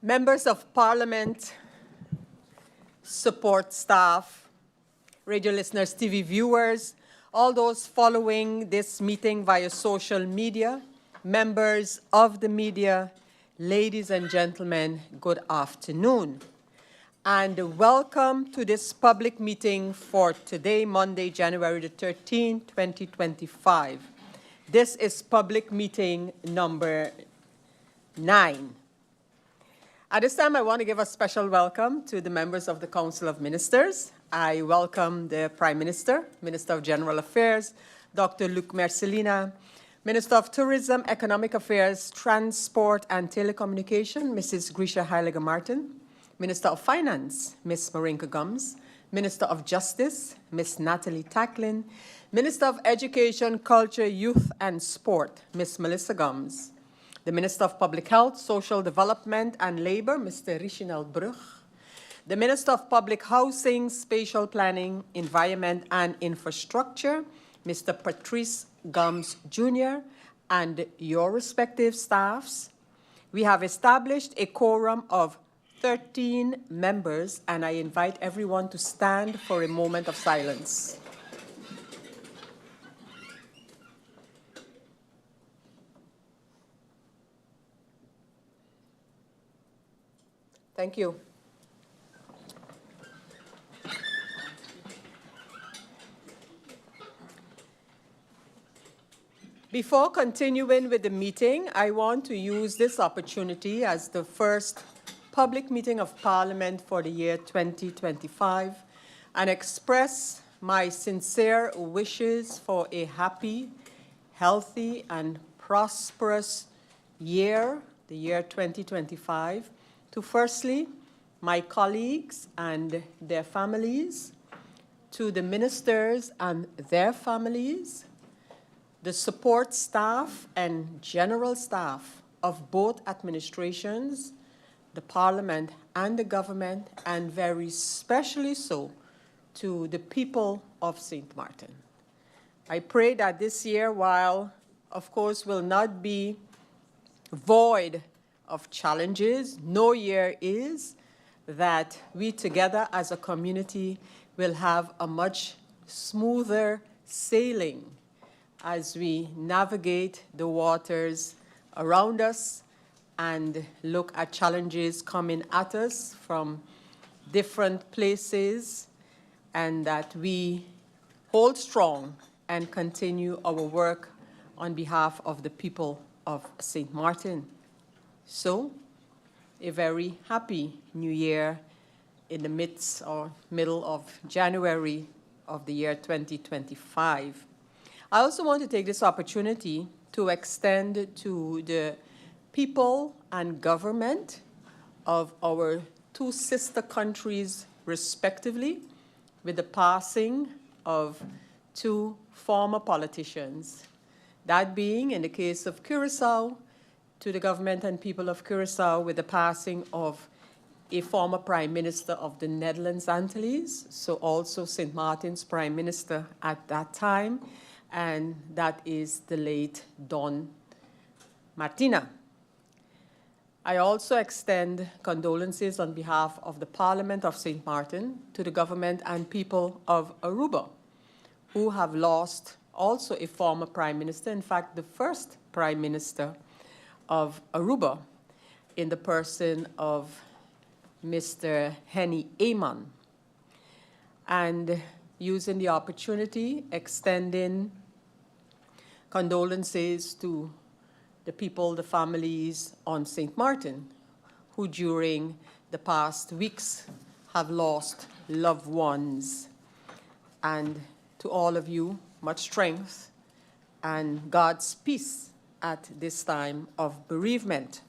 Members of Parliament, support staff, radio listeners, TV viewers, all those following this meeting via social media, members of the media, ladies and gentlemen, good afternoon. And welcome to this public meeting for today, Monday, January the 13th, 2025. This is public meeting number 9. At this time, I want to give a special welcome to the members of the Council of Ministers. I welcome the Prime Minister, Minister of General Affairs, Dr. Luc Mercelina, Minister of Tourism, Economic Affairs, Transport and Telecommunication, Mrs. Grisha Heilige-Martin, Minister of Finance, Ms. Marinka Gums, Minister of Justice, Ms. Natalie Tacklin, Minister of Education, Culture, Youth and Sport, Ms. Melissa Gums, the Minister of Public Health, Social Development and Labour, Mr. Richinel Brug, the Minister of Public Housing, Spatial Planning, Environment and Infrastructure, Mr. Patrice Gums Jr., and your respective staffs. We have established a quorum of 13 members, and I invite everyone to stand for a moment of silence. Thank you. Before continuing with the meeting, I want to use this opportunity as the first public meeting of Parliament for the year 2025 and express my sincere wishes for a happy, healthy, and prosperous year, the year 2025, to firstly, my colleagues and their families, to the ministers and their families, the support staff and general staff of both administrations, the Parliament and the government, and very specially so to the people of St. Maarten. I pray that this year, while of course will not be void of challenges, no year is, that we together as a community will have a much smoother sailing as we navigate the waters around us and look at challenges coming at us from different places, and that we hold strong and continue our work on behalf of the people of St. Maarten. So, a very happy New Year in the midst or middle of January of the year 2025. I also want to take this opportunity to extend to the people and government of our two sister countries, respectively, with the passing of two former politicians. That being, in the case of Curaçao, to the government and people of Curaçao with the passing of a former Prime Minister of the Netherlands Antilles, so also St. Maarten's Prime Minister at that time, and that is the late Don Martina. I also extend condolences on behalf of the Parliament of St. Maarten to the government and people of Aruba, who have lost also a former Prime Minister, in fact, the first Prime Minister of Aruba, in the person of Mr. Henny Eman. And using the opportunity, extending condolences to the people, the families on St. Maarten, who during the past weeks have lost loved ones. And to all of you, much strength and God's peace at this time of bereavement.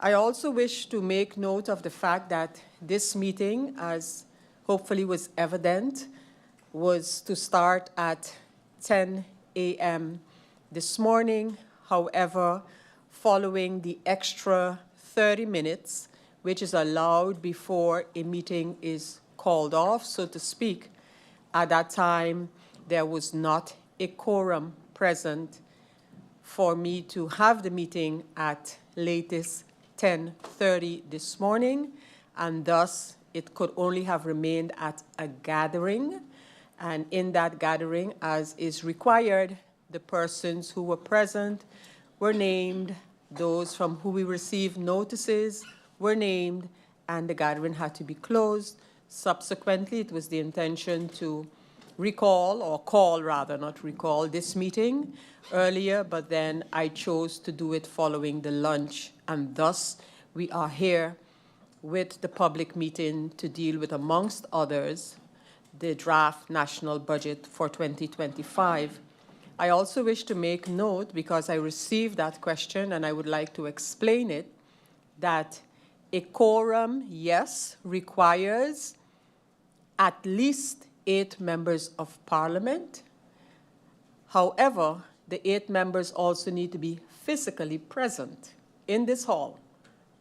I also wish to make note of the fact that this meeting, as hopefully was evident, was to start at 10 a.m. this morning. However, following the extra 30 minutes, which is allowed before a meeting is called off, so to speak, at that time, there was not a quorum present for me to have the meeting at latest 10:30 this morning, and thus it could only have remained at a gathering. And in that gathering, as is required, the persons who were present were named, those from whom we received notices were named, and the gathering had to be closed. Subsequently, it was the intention to recall, or call rather, not recall, this meeting earlier, but then I chose to do it following the lunch, and thus we are here with the public meeting to deal with, amongst others, the draft national budget for 2025. I also wish to make note, because I received that question and I would like to explain it, that a quorum, yes, requires at least 8 members of Parliament. However, the 8 members also need to be physically present in this hall.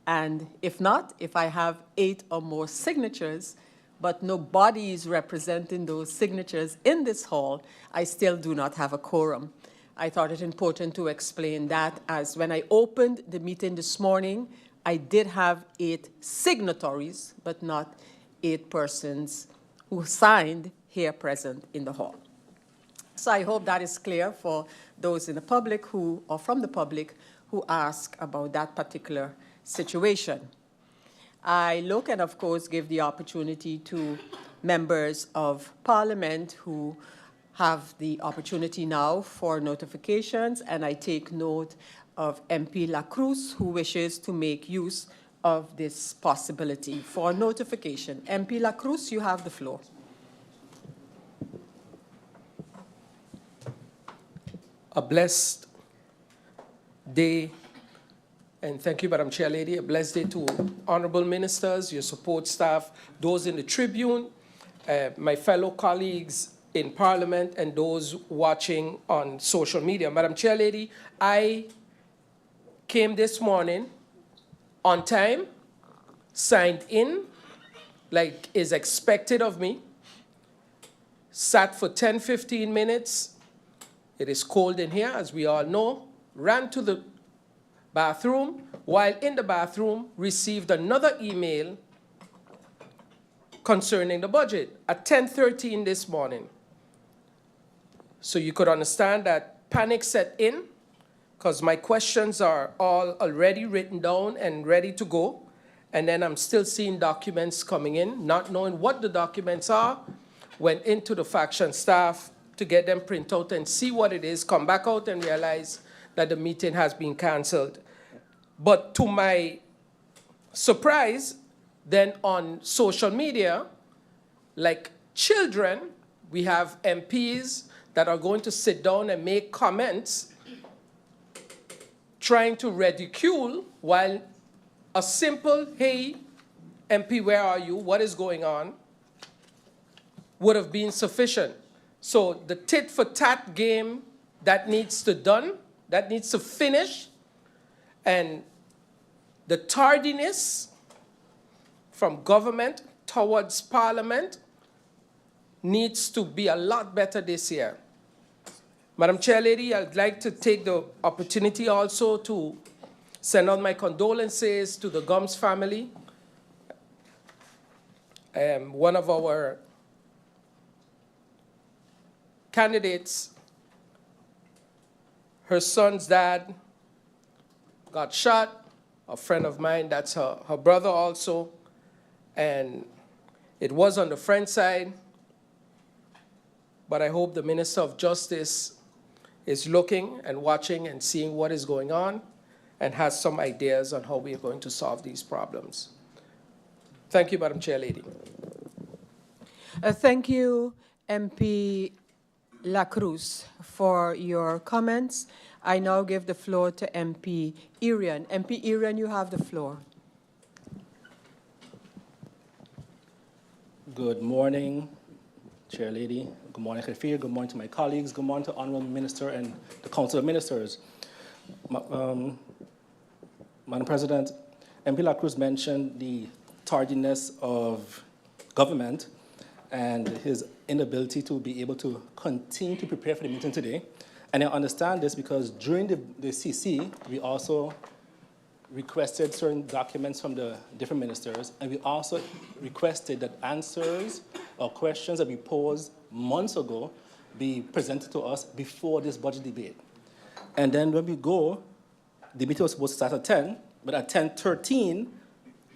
And if not, if I have 8 or more signatures, but no bodies representing those signatures in this hall, I still do not have a quorum. I thought it important to explain that, as when I opened the meeting this morning, I did have 8 signatories, but not 8 persons who signed here present in the hall. So I hope that is clear for those in the public who, or from the public, who ask about that particular situation. I look and, of course, give the opportunity to members of Parliament who have the opportunity now for notifications, and I take note of MP La Cruz, who wishes to make use of this possibility for notification. MP La Cruz, you have the floor. A blessed day, and thank you, Madam Chair Lady. A blessed day to honorable ministers, your support staff, those in the Tribune, my fellow colleagues in Parliament, and those watching on social media. Madam Chair Lady, I came this morning on time, signed in like is expected of me, sat for 10-15 minutes. It is cold in here, as we all know, ran to the bathroom, while in the bathroom, received another email concerning the budget at 10:13 this morning. So you could understand that panic set in, because my questions are all already written down and ready to go, and then I'm still seeing documents coming in, not knowing what the documents are, went into the faction staff to get them print out and see what it is, come back out and realize that the meeting has been canceled. But to my surprise, then on social media, like children, we have MPs that are going to sit down and make comments trying to ridicule, while a simple, hey, MP, where are you? What is going on? Would have been sufficient. So the tit for tat game that needs to done, that needs to finish, and the tardiness from government towards Parliament needs to be a lot better this year. Madam Chair Lady, I'd like to take the opportunity also to send out my condolences to the Gums family. One of our candidates, her son's dad got shot. A friend of mine, that's her brother also. And it was on the French side. But I hope the Minister of Justice is looking and watching and seeing what is going on and has some ideas on how we are going to solve these problems. Thank you, Madam Chair Lady. Thank you, MP La Cruz, for your comments. I now give the floor to MP Irian. MP Irian, you have the floor. Good morning, Chair Lady. Good morning, Khafir. Good morning to my colleagues. Good morning to Honourable Minister and the Council of Ministers. Madam President, MP La Cruz mentioned the tardiness of government and his inability to be able to continue to prepare for the meeting today. And I understand this because during the CC, we also requested certain documents from the different ministers, and we also requested that answers or questions that we posed months ago be presented to us before this budget debate. And then when we go, the meeting was supposed to start at 10, but at 10:13,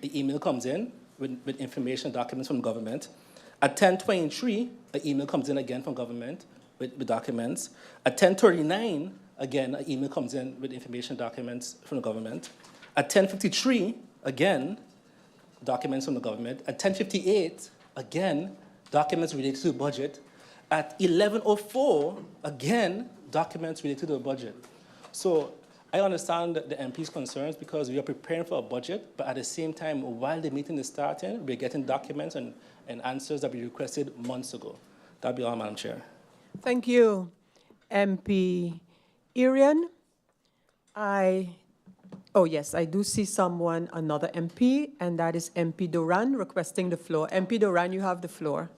the email comes in with information documents from government. At 10:23, an email comes in again from government with documents. At 10:39, again, an email comes in with information documents from the government. At 10:53, again, documents from the government. At 10:58, again, documents related to the budget. At 11:04, again, documents related to the budget. So I understand the MP's concerns because we are preparing for a budget, but at the same time, while the meeting is starting, we're getting documents and answers that we requested months ago. That'll be all, Madam Chair. Thank you, MP Irian. Oh yes, I do see someone, another MP, and that is MP Duran requesting the floor. MP Duran, you have the floor.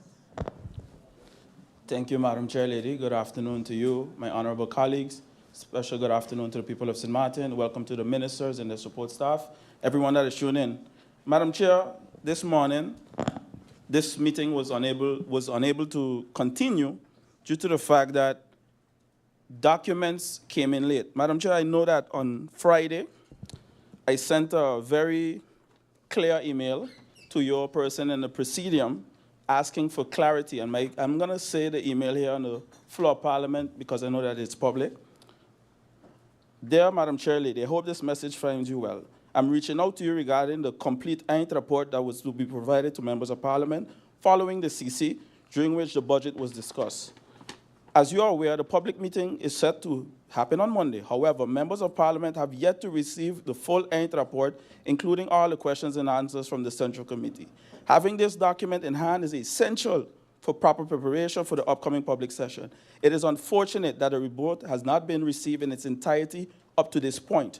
Thank you, Madam Chair Lady. Good afternoon to you, my honorable colleagues. Special good afternoon to the people of St. Maarten. Welcome to the ministers and the support staff, everyone that is tuning in. Madam Chair, this morning, this meeting was unable to continue due to the fact that documents came in late. Madam Chair, I know that on Friday, I sent a very clear email to your person in the presidium asking for clarity. And I'm going to say the email here on the floor of Parliament because I know that it's public. Dear Madam Chair Lady, I hope this message finds you well. I'm reaching out to you regarding the complete Eint report that was to be provided to members of Parliament following the CC, during which the budget was discussed. As you are aware, the public meeting is set to happen on Monday. However, members of Parliament have yet to receive the full Eint report, including all the questions and answers from the Central Committee. Having this document in hand is essential for proper preparation for the upcoming public session. It is unfortunate that the report has not been received in its entirety up to this point.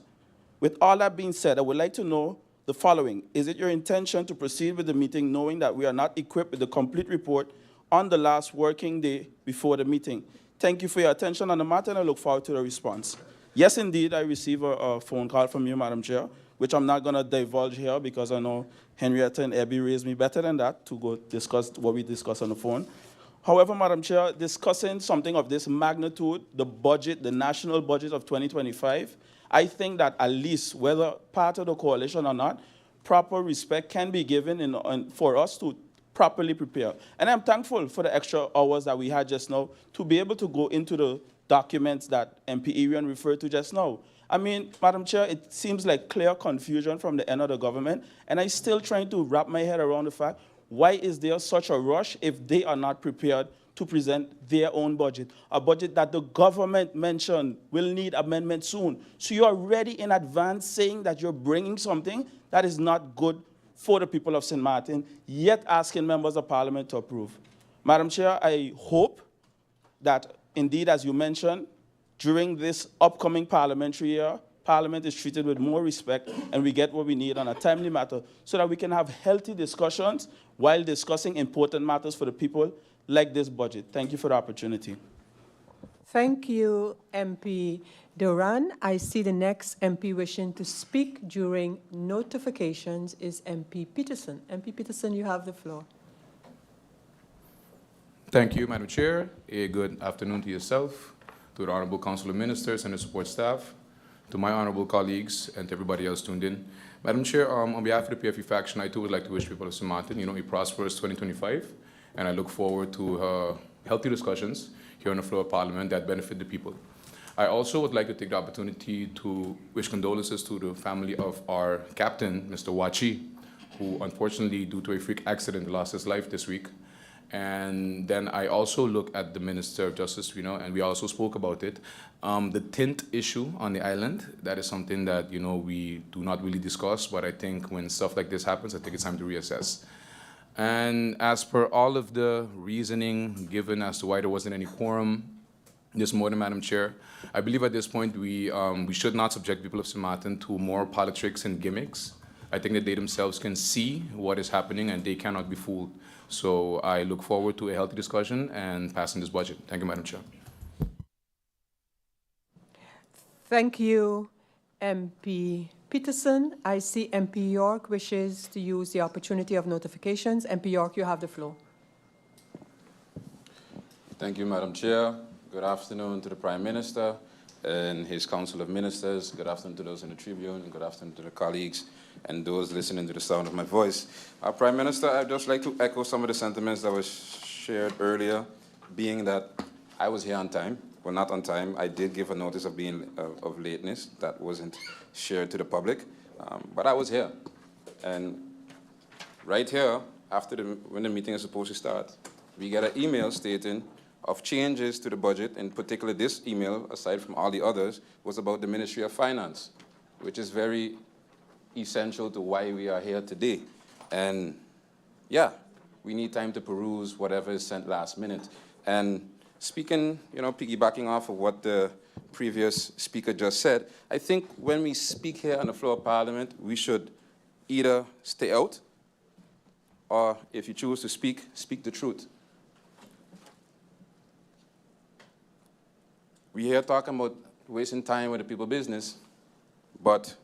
With all that being said, I would like to know the following. Is it your intention to proceed with the meeting knowing that we are not equipped with the complete report on the last working day before the meeting? Thank you for your attention on the matter, and I look forward to the response. Yes, indeed, I received a phone call from you, Madam Chair, which I'm not going to divulge here because I know Henrietta and Abby raised me better than that to go discuss what we discussed on the phone. However, Madam Chair, discussing something of this magnitude, the budget, the national budget of 2025, I think that at least, whether part of the coalition or not, proper respect can be given for us to properly prepare. And I'm thankful for the extra hours that we had just now to be able to go into the documents that MP Irian referred to just now. I mean, Madam Chair, it seems like clear confusion from the end of the government, and I'm still trying to wrap my head around the fact, why is there such a rush if they are not prepared to present their own budget, a budget that the government mentioned will need amendment soon. So you're already in advance saying that you're bringing something that is not good for the people of St. Maarten, yet asking members of Parliament to approve. Madam Chair, I hope that indeed, as you mentioned, during this upcoming parliamentary year, Parliament is treated with more respect and we get what we need on a timely matter so that we can have healthy discussions while discussing important matters for the people like this budget. Thank you for the opportunity. Thank you, MP Duran. I see the next MP wishing to speak during notifications is MP Peterson. MP Peterson, you have the floor. Thank you, Madam Chair. A good afternoon to yourself, to the Honorable Council of Ministers and the support staff, to my honorable colleagues, and to everybody else tuned in. Madam Chair, on behalf of the PFE faction, I too would like to wish people of St. Maarten, a prosperous 2025, and I look forward to healthy discussions here on the floor of Parliament that benefit the people. I also would like to take the opportunity to wish condolences to the family of our captain, Mr. Wachi, who unfortunately, due to a freak accident, lost his life this week. And then I also look at the Minister of Justice, and we also spoke about it. The tint issue on the island, that is something that, we do not really discuss, but I think when stuff like this happens, I think it's time to reassess. And as per all of the reasoning given as to why there wasn't any quorum this morning, Madam Chair, I believe at this point we should not subject people of St. Maarten to more politics and gimmicks. I think that they themselves can see what is happening and they cannot be fooled. So I look forward to a healthy discussion and passing this budget. Thank you, Madam Chair. Thank you, MP Peterson. I see MP York wishes to use the opportunity of notifications. MP York, you have the floor. Thank you, Madam Chair. Good afternoon to the Prime Minister and his Council of Ministers. Good afternoon to those in the Tribune, and good afternoon to the colleagues and those listening to the sound of my voice. Prime Minister, I'd just like to echo some of the sentiments that was shared earlier, being that I was here on time. Well, not on time. I did give a notice of being of lateness that wasn't shared to the public, but I was here. And right here, when the meeting is supposed to start, we get an email stating of changes to the budget. In particular, this email, aside from all the others, was about the Ministry of Finance, which is very essential to why we are here today. And yeah, we need time to peruse whatever is sent last minute. And speaking, piggybacking off of what the previous speaker just said, I think when we speak here on the floor of Parliament, we should either stay out, or if you choose to speak, speak the truth. We're here talking about wasting time with the people's business, but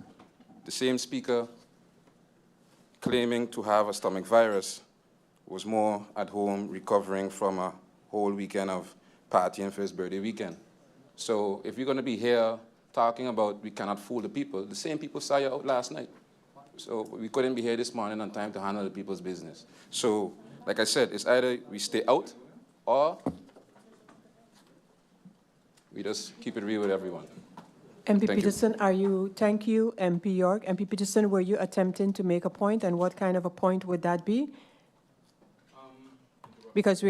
the same speaker claiming to have a stomach virus was more at home recovering from a whole weekend of partying for his birthday weekend. So if you're going to be here talking about we cannot fool the people, the same people saw you out last night. So we couldn't be here this morning on time to handle the people's business. So, like I said, it's either we stay out or we just keep it real with everyone. MP Thank Peterson, thank you, MP York. MP Peterson, were you attempting to make a point, and what kind of a point would that be? Because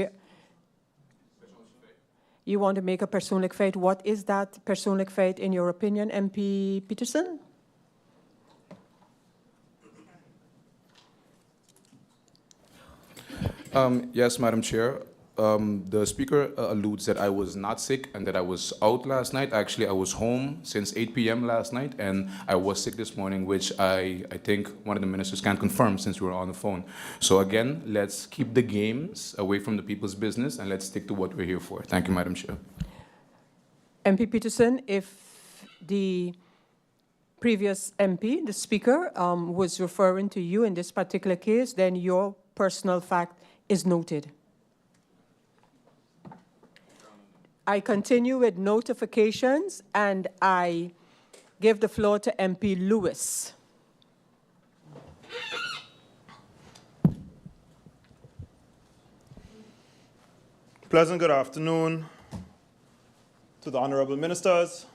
you want to make a persoonlijk feit. What is that persoonlijk feit in your opinion, MP Peterson? Yes, Madam Chair. The speaker alludes that I was not sick and that I was out last night. Actually, I was home since 8 p.m. last night, and I was sick this morning, which I think one of the ministers can confirm since we were on the phone. So again, let's keep the games away from the people's business, and let's stick to what we're here for. Thank you, Madam Chair. MP Peterson, if the previous MP, the speaker, was referring to you in this particular case, then your personal fact is noted. I continue with notifications, and I give the floor to MP Lewis. Pleasant good afternoon to the honorable ministers,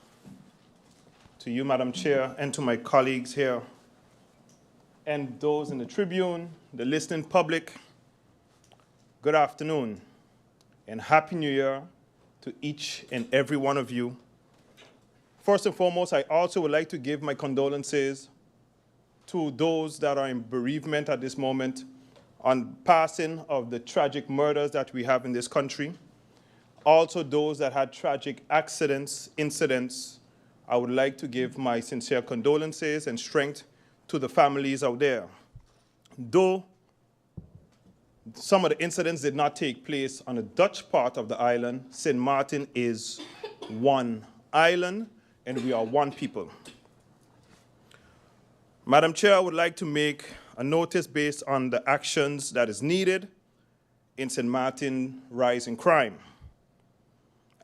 to you, Madam Chair, and to my colleagues here, and those in the Tribune, the listening public. Good afternoon, and Happy New Year to each and every one of you. First and foremost, I also would like to give my condolences to those that are in bereavement at this moment on passing of the tragic murders that we have in this country. Also those that had tragic accidents, incidents. I would like to give my sincere condolences and strength to the families out there. Though some of the incidents did not take place on the Dutch part of the island, Sint Maarten is one island, and we are one people. Madam Chair, I would like to make a notice based on the actions that is needed in Sint Maarten rise in crime.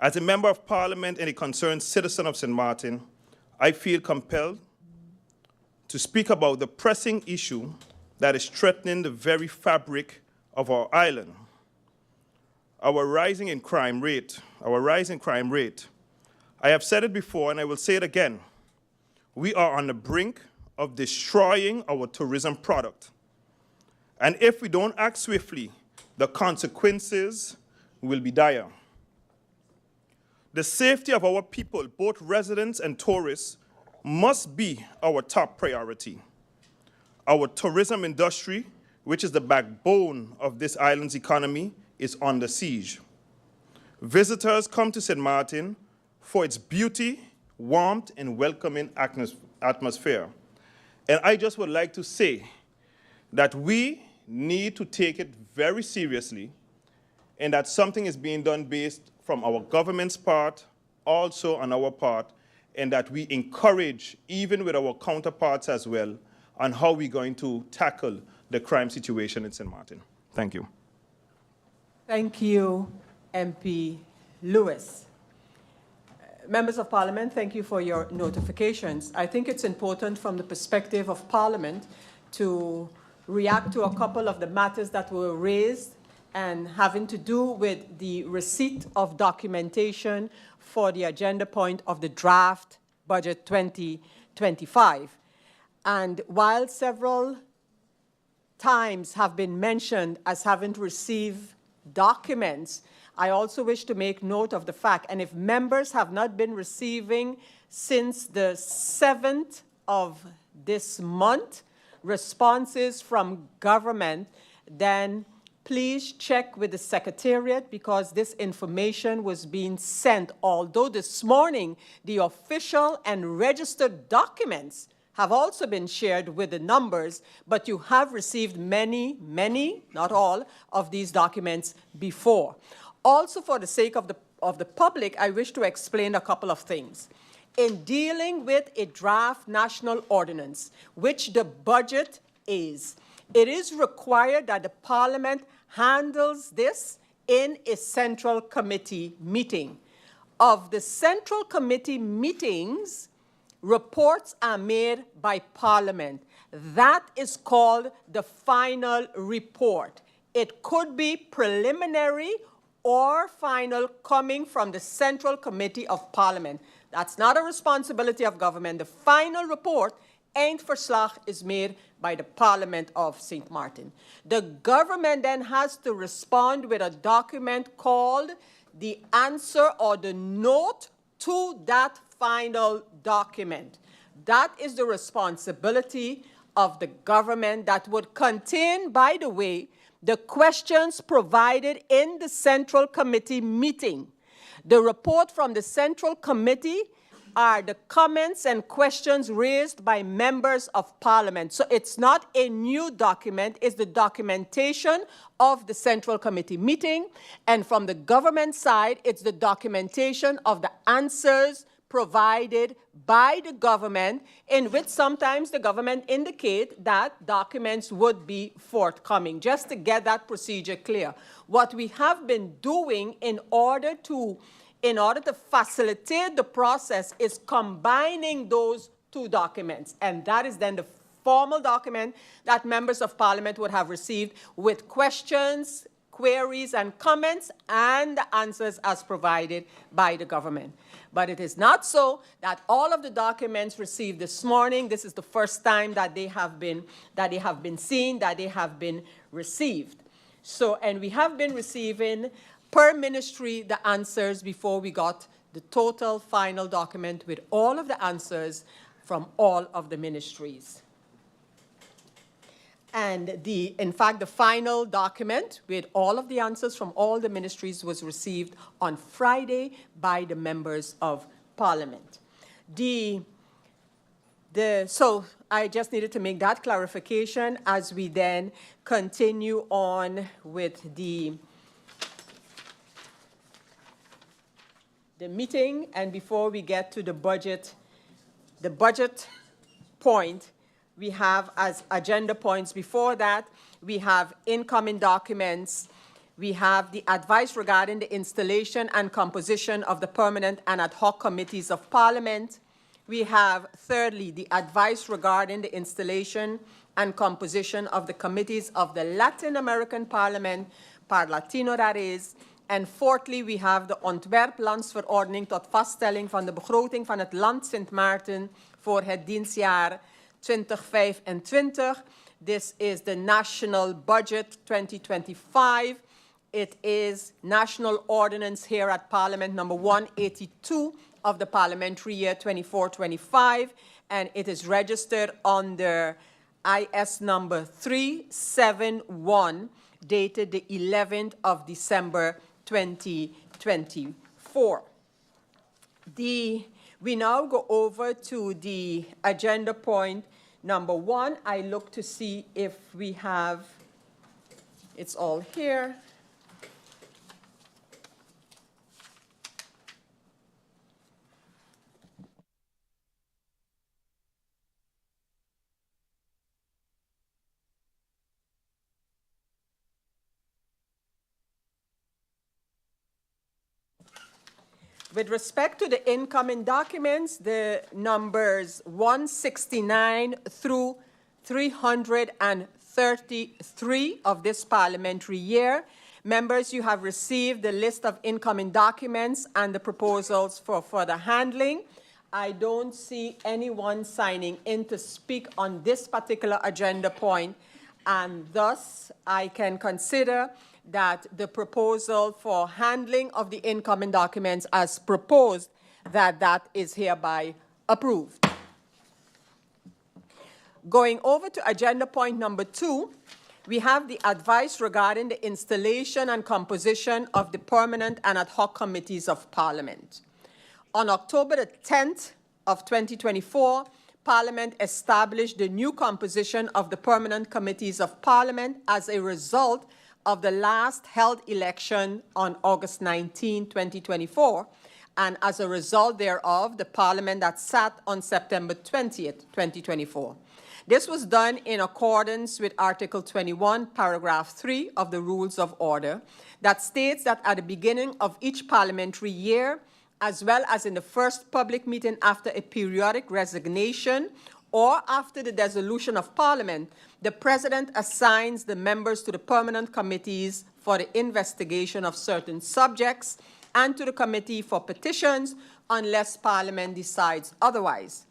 As a member of Parliament and a concerned citizen of Sint Maarten, I feel compelled to speak about the pressing issue that is threatening the very fabric of our island. Our rising crime rate. I have said it before and I will say it again. We are on the brink of destroying our tourism product. And if we don't act swiftly, the consequences will be dire. The safety of our people, both residents and tourists, must be our top priority. Our tourism industry, which is the backbone of this island's economy, is under siege. Visitors come to Sint Maarten for its beauty, warmth, and welcoming atmosphere. And I just would like to say that we need to take it very seriously, and that something is being done based from our government's part, also on our part, and that we encourage, even with our counterparts as well, on how we're going to tackle the crime situation in St. Maarten. Thank you. Thank you, MP Lewis. Members of Parliament, thank you for your notifications. I think it's important from the perspective of Parliament to react to a couple of the matters that were raised and having to do with the receipt of documentation for the agenda point of the draft budget 2025. And while several times have been mentioned as having received documents, I also wish to make note of the fact, and if members have not been receiving since the 7th of this month responses from government, then please check with the Secretariat, because this information was being sent, although this morning the official and registered documents have also been shared with the numbers, but you have received many, not all, of these documents before. Also, for the sake of the public, I wish to explain a couple of things. In dealing with a draft national ordinance, which the budget is, it is required that the Parliament handles this in a central committee meeting. Of the central committee meetings, reports are made by Parliament. That is called the final report. It could be preliminary or final, coming from the Central Committee of Parliament. That's not a responsibility of government. The final report, eindverslag, is made by the Parliament of St. Maarten. The government then has to respond with a document called the answer or the note to that final document. That is the responsibility of the government, that would contain, by the way, the questions provided in the Central Committee meeting. The report from the Central Committee are the comments and questions raised by members of Parliament. So it's not a new document, it's the documentation of the Central Committee meeting. And from the government side, it's the documentation of the answers provided by the government, in which sometimes the government indicate that documents would be forthcoming, just to get that procedure clear. What we have been doing in order to facilitate the process is combining those two documents, and that is then the formal document that members of Parliament would have received with questions, queries, and comments, and the answers as provided by the government. But it is not so that all of the documents received this morning, this is the first time that they have been seen, that they have been received. So, and we have been receiving per ministry the answers before we got the total final document with all of the answers from all of the ministries. And in fact, the final document with all of the answers from all the ministries was received on Friday by the members of Parliament. So I just needed to make that clarification as we then continue on with the meeting. And before we get to the budget point, we have as agenda points before that, we have incoming documents, we have the advice regarding the installation and composition of the permanent and ad hoc committees of Parliament. We have, thirdly, the advice regarding the installation and composition of the committees of the Latin American Parliament, Parlatino that is. En fourthly, we have de Ontwerplandsverordening tot vaststelling van de begroting van het Land Sint Maarten voor het dienstjaar 2025. This is the National Budget 2025. It is National Ordinance here at Parliament number 182 of the parliamentary year 24-25, and it is registered under IS number 371, dated the 11th of December 2024. We now go over to the agenda point number 1. I look to see if we have, it's all here. With respect to the incoming documents, the numbers 169 through 333 of this parliamentary year. Members, you have received the list of incoming documents and the proposals for further handling. I don't see anyone signing in to speak on this particular agenda point, and thus I can consider that the proposal for handling of the incoming documents as proposed, that is hereby approved. Going over to agenda point number 2, we have the advice regarding the installation and composition of the permanent and ad hoc committees of Parliament. On October the 10th of 2024, Parliament established the new composition of the permanent committees of Parliament as a result of the last held election on August 19, 2024, and as a result thereof, the Parliament that sat on September 20th, 2024. This was done in accordance with Article 21, Paragraph 3 of the Rules of Order, that states that at the beginning of each parliamentary year, as well as in the first public meeting after a periodic resignation or after the dissolution of Parliament, the President assigns the members to the permanent committees for the investigation of certain subjects and to the Committee for Petitions unless Parliament decides otherwise.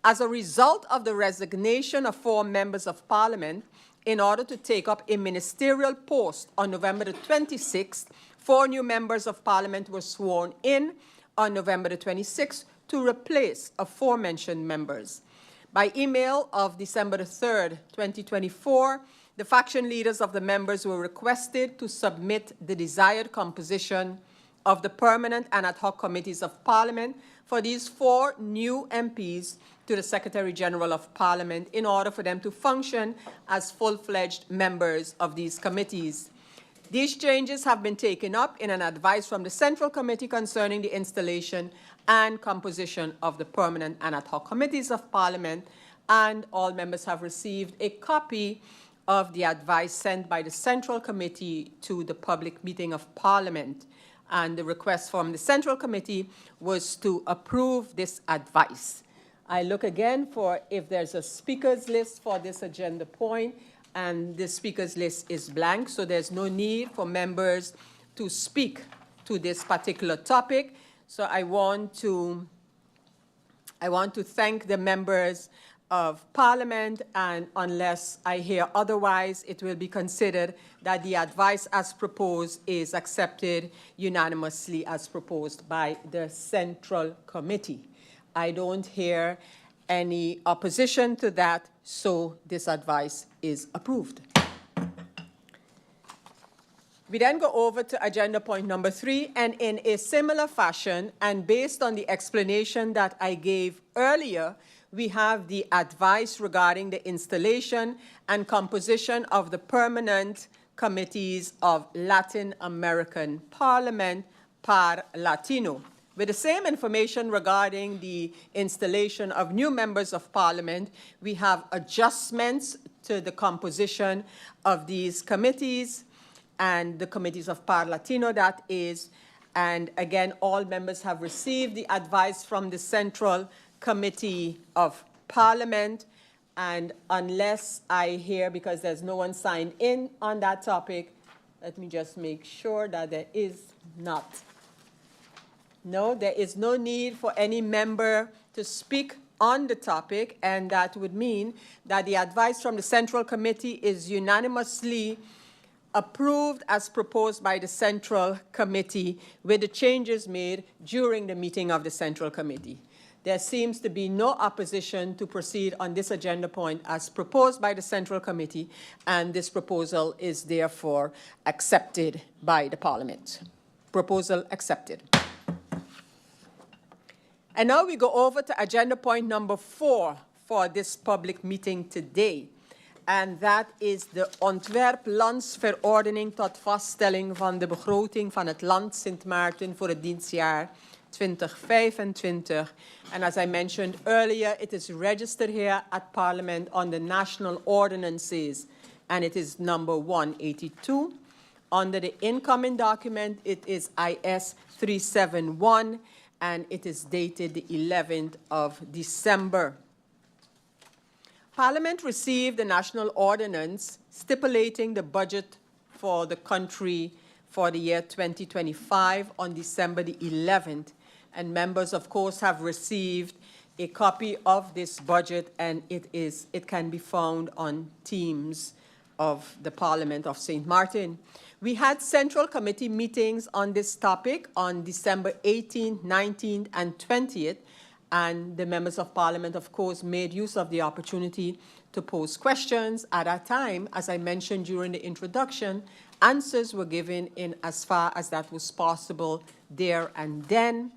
As a result of the resignation of 4 members of Parliament, in order to take up a ministerial post on November the 26th, 4 new members of Parliament were sworn in on November the 26th to replace aforementioned members. By email of December the 3rd, 2024, the faction leaders of the members were requested to submit the desired composition of the permanent and ad hoc committees of Parliament for these 4 new MPs to the Secretary General of Parliament in order for them to function as full-fledged members of these committees. These changes have been taken up in an advice from the Central Committee concerning the installation and composition of the permanent and ad hoc committees of Parliament, and all members have received a copy of the advice sent by the Central Committee to the public meeting of Parliament. And the request from the Central Committee was to approve this advice. I look again for if there's a speakers list for this agenda point, and the speakers list is blank, so there's no need for members to speak to this particular topic. So I want to thank the members of Parliament, and unless I hear otherwise, it will be considered that the advice as proposed is accepted unanimously as proposed by the Central Committee. I don't hear any opposition to that, so this advice is approved. We then go over to agenda point number 3, and in a similar fashion, and based on the explanation that I gave earlier, we have the advice regarding the installation and composition of the permanent committees of Latin American Parliament, Parlatino. With the same information regarding the installation of new members of Parliament, we have adjustments to the composition of these committees and the committees of Parlatino, that is. And again, all members have received the advice from the Central Committee of Parliament. And unless I hear, because there's no one signed in on that topic, let me just make sure that there is not. No, there is no need for any member to speak on the topic, and that would mean that the advice from the Central Committee is unanimously approved as proposed by the Central Committee with the changes made during the meeting of the Central Committee. There seems to be no opposition to proceed on this agenda point as proposed by the Central Committee, and this proposal is therefore accepted by the Parliament. Proposal accepted. And now we go over to agenda point number 4 for this public meeting today. En dat is de Ontwerplandsverordening tot vaststelling van de begroting van het Land Sint Maarten voor het dienstjaar 2025. And as I mentioned earlier, it is registered here at Parliament on the national ordinances, and it is number 182. Under the incoming document, it is IS 371, and it is dated the 11th of December. Parliament received the national ordinance stipulating the budget for the country for the year 2025 on December the 11th, and members, of course, have received a copy of this budget, and it can be found on Teams of the Parliament of St. Martin. We had Central Committee meetings on this topic on December 18th, 19th, and 20th, and the members of Parliament, of course, made use of the opportunity to pose questions. At that time, as I mentioned during the introduction, answers were given in as far as that was possible there and then.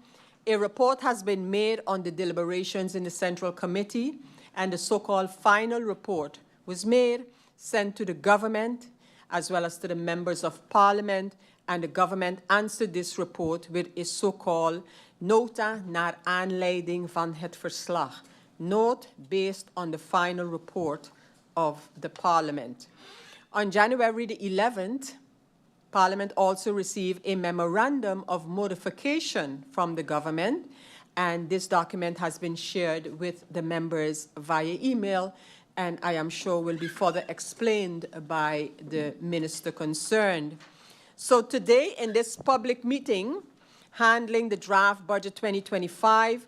A report has been made on the deliberations in the Central Committee, and the so-called final report was made, sent to the government, as well as to the members of Parliament, and the government answered this report with a so-called nota naar aanleiding van het verslag, note based on the final report of the Parliament. On January the 11th, Parliament also received a memorandum of modification from the government, and this document has been shared with the members via email, and I am sure will be further explained by the minister concerned. So today, in this public meeting, handling the draft budget 2025,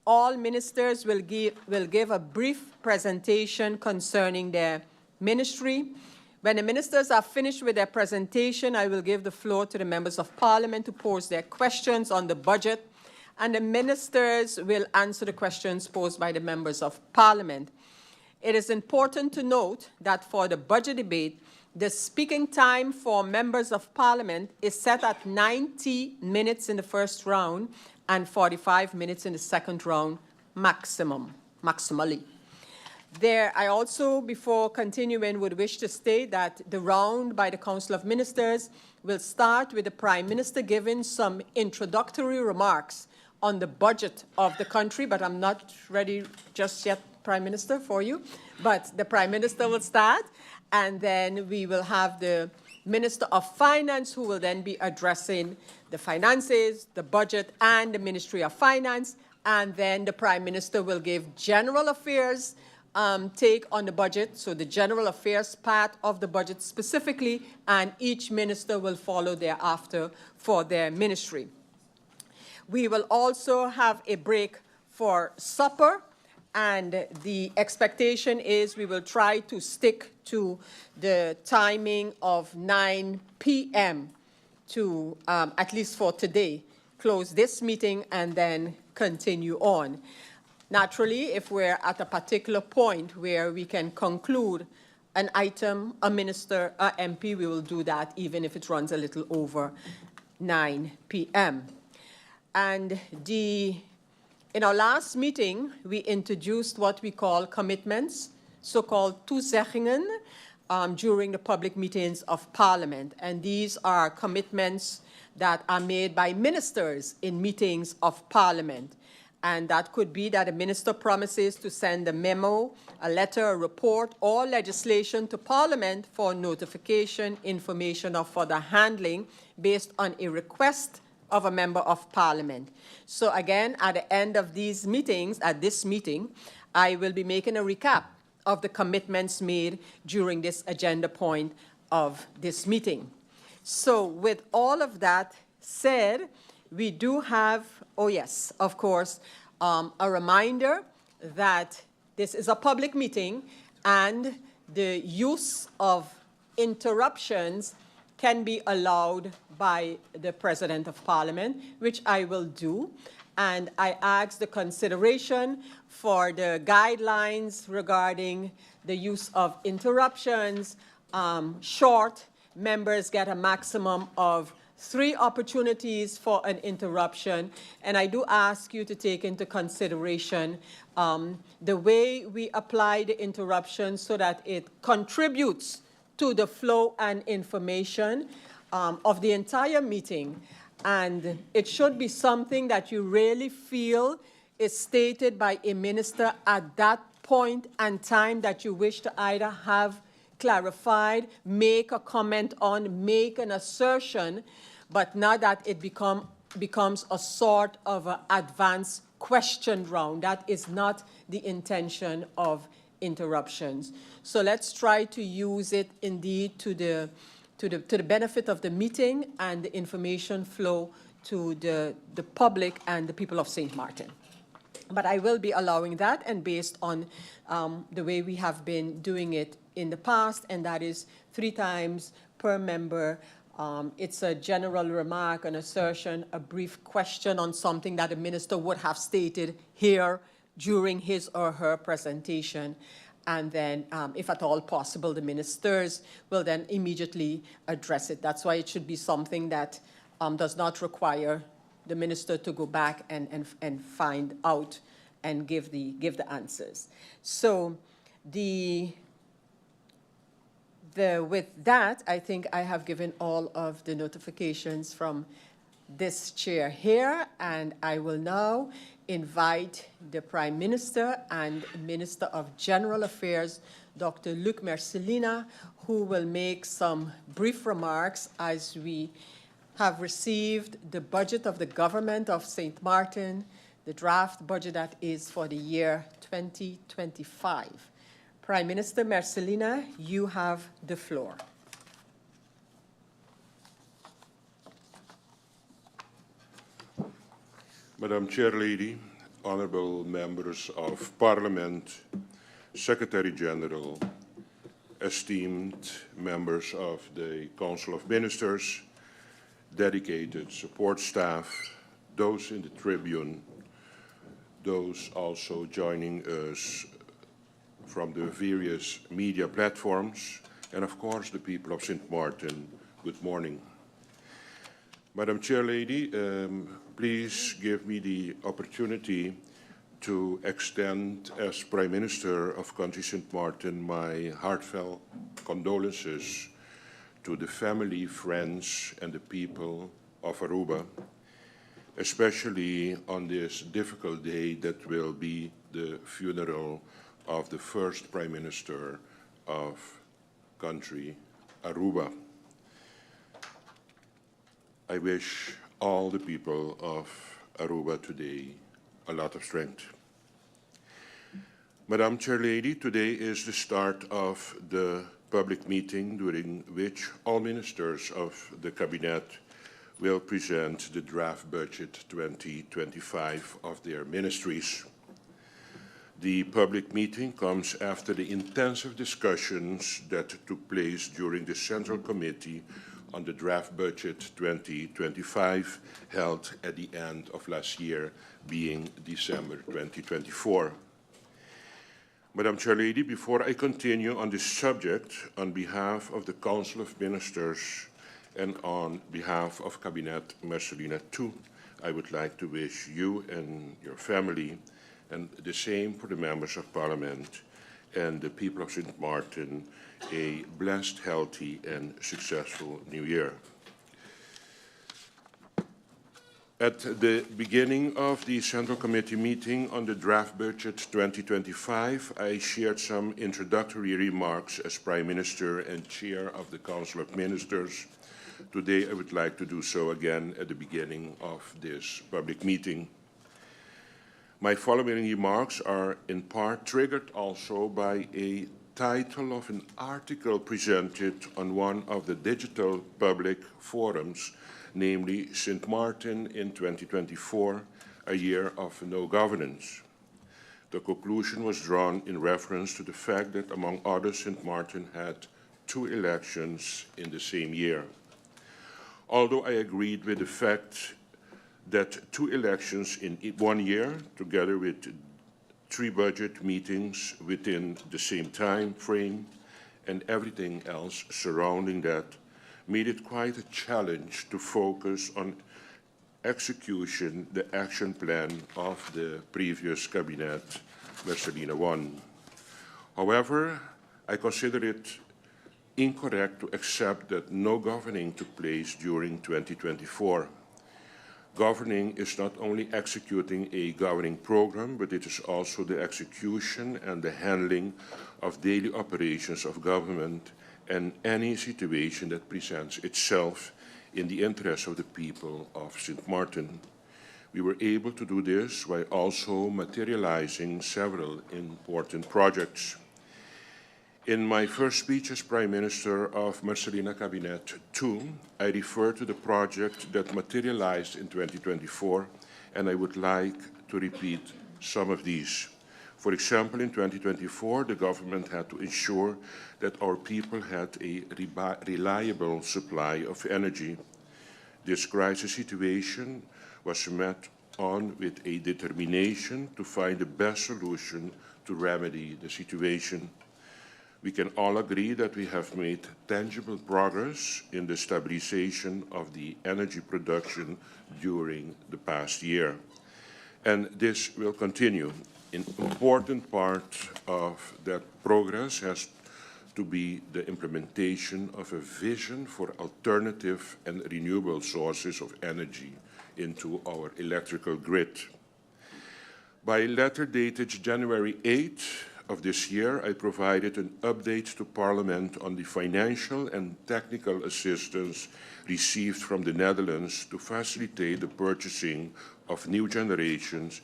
all ministers will give a brief presentation concerning their ministry. When the ministers are finished with their presentation, I will give the floor to the members of Parliament to pose their questions on the budget, and the ministers will answer the questions posed by the members of Parliament. It is important to note that for the budget debate, the speaking time for members of Parliament is set at 90 minutes in the first round and 45 minutes in the second round maximally. I also, before continuing, would wish to state that the round by the Council of Ministers will start with the Prime Minister giving some introductory remarks on the budget of the country, but I'm not ready just yet, Prime Minister, for you. But the Prime Minister will start, and then we will have the Minister of Finance, who will then be addressing the finances, the budget, and the Ministry of Finance, and then the Prime Minister will give general affairs take on the budget, so the general affairs part of the budget specifically, and each minister will follow thereafter for their ministry. We will also have a break for supper, and the expectation is we will try to stick to the timing of 9 p.m. to, at least for today, close this meeting and then continue on. Naturally, if we're at a particular point where we can conclude an item, a minister, a MP, we will do that even if it runs a little over 9 p.m. And in our last meeting, we introduced what we call commitments, so-called toezeggingen, during the public meetings of Parliament. And these are commitments that are made by ministers in meetings of Parliament. And that could be that a minister promises to send a memo, a letter, a report, or legislation to Parliament for notification, information, or further handling based on a request of a member of Parliament. So again, at the end of these meetings, at this meeting, I will be making a recap of the commitments made during this agenda point of this meeting. So with all of that said, we do have, oh yes, of course, a reminder that this is a public meeting and the use of interruptions can be allowed by the President of Parliament, which I will do. And I ask the consideration for the guidelines regarding the use of interruptions. Short, members get a maximum of 3 opportunities for an interruption. And I do ask you to take into consideration the way we apply the interruption so that it contributes to the flow and information of the entire meeting. And it should be something that you really feel is stated by a minister at that point and time that you wish to either have clarified, make a comment on, make an assertion, but not that it become becomes a sort of an advanced question round. That is not the intention of interruptions. So let's try to use it indeed to the benefit of the meeting and the information flow to the public and the people of St. Maarten. But I will be allowing that, and based on the way we have been doing it in the past, and that is 3 times per member. It's a general remark, an assertion, a brief question on something that the minister would have stated here during his or her presentation. And then, if at all possible, the ministers will then immediately address it. That's why it should be something that does not require the minister to go back and find out and give the answers. So with that, I think I have given all of the notifications from this chair here, and I will now invite the Prime Minister and Minister of General Affairs, Dr. Luc Mercelina, who will make some brief remarks as we have received the budget of the government of St. Maarten, the draft budget that is for the year 2025. Prime Minister Mercelina, you have the floor. Madam Chair Lady, honorable members of Parliament, Secretary General, esteemed members of the Council of Ministers, dedicated support staff, those in the tribune, those also joining us from the various media platforms, and of course the people of St. Maarten, good morning. Madam Chair Lady, please give me the opportunity to extend, as Prime Minister of Country St. Maarten, my heartfelt condolences to the family, friends, and the people of Aruba, especially on this difficult day that will be the funeral of the first Prime Minister of country Aruba. I wish all the people of Aruba today a lot of strength. Madam Chair Lady, today is the start of the public meeting during which all ministers of the Cabinet will present the draft budget 2025 of their ministries. The public meeting comes after the intensive discussions that took place during the Central Committee on the draft budget 2025 held at the end of last year, being December 2024. Madam Chair Lady, before I continue on this subject, on behalf of the Council of Ministers and on behalf of Cabinet Mercelina II, I would like to wish you and your family, and the same for the members of Parliament and the people of St. Maarten, a blessed, healthy, and successful New Year. At the beginning of the Central Committee meeting on the draft budget 2025, I shared some introductory remarks as Prime Minister and Chair of the Council of Ministers. Today, I would like to do so again at the beginning of this public meeting. My following remarks are in part triggered also by a title of an article presented on one of the digital public forums, namely St. Maarten in 2024, a year of no governance. The conclusion was drawn in reference to the fact that, among others, St. Maarten had 2 elections in the same year. Although I agreed with the fact that 2 elections in 1 year, together with 3 budget meetings within the same time frame, and everything else surrounding that, made it quite a challenge to focus on execution, the action plan of the previous Cabinet, Mercelina I. However, I consider it incorrect to accept that no governing took place during 2024. Governing is not only executing a governing program, but it is also the execution and the handling of daily operations of government and any situation that presents itself in the interest of the people of Sint Maarten. We were able to do this while also materializing several important projects. In my first speech as Prime Minister of Marcelina Cabinet II, I referred to the project that materialized in 2024, and I would like to repeat some of these. For example, in 2024, the government had to ensure that our people had a reliable supply of energy. This crisis situation was met on with a determination to find the best solution to remedy the situation. We can all agree that we have made tangible progress in the stabilization of the energy production during the past year. And this will continue. An important part of that progress has to be the implementation of a vision for alternative and renewable sources of energy into our electrical grid. By letter dated January 8 of this year, I provided an update to Parliament on the financial and technical assistance received from the Netherlands to facilitate the purchasing of new generators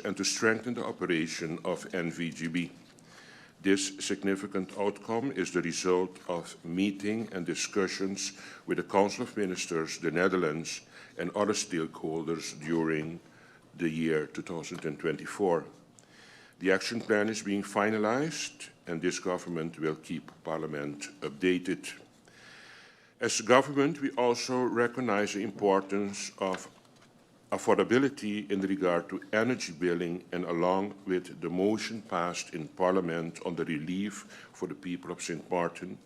and to strengthen the operation of NVGB. This significant outcome is the result of meeting and discussions with the Council of Ministers, the Netherlands, and other stakeholders during the year 2024. The action plan is being finalized, and this government will keep Parliament updated. As a government, we also recognize the importance of affordability in regard to energy billing, and along with the motion passed in Parliament on the relief for the people of Sint Maarten,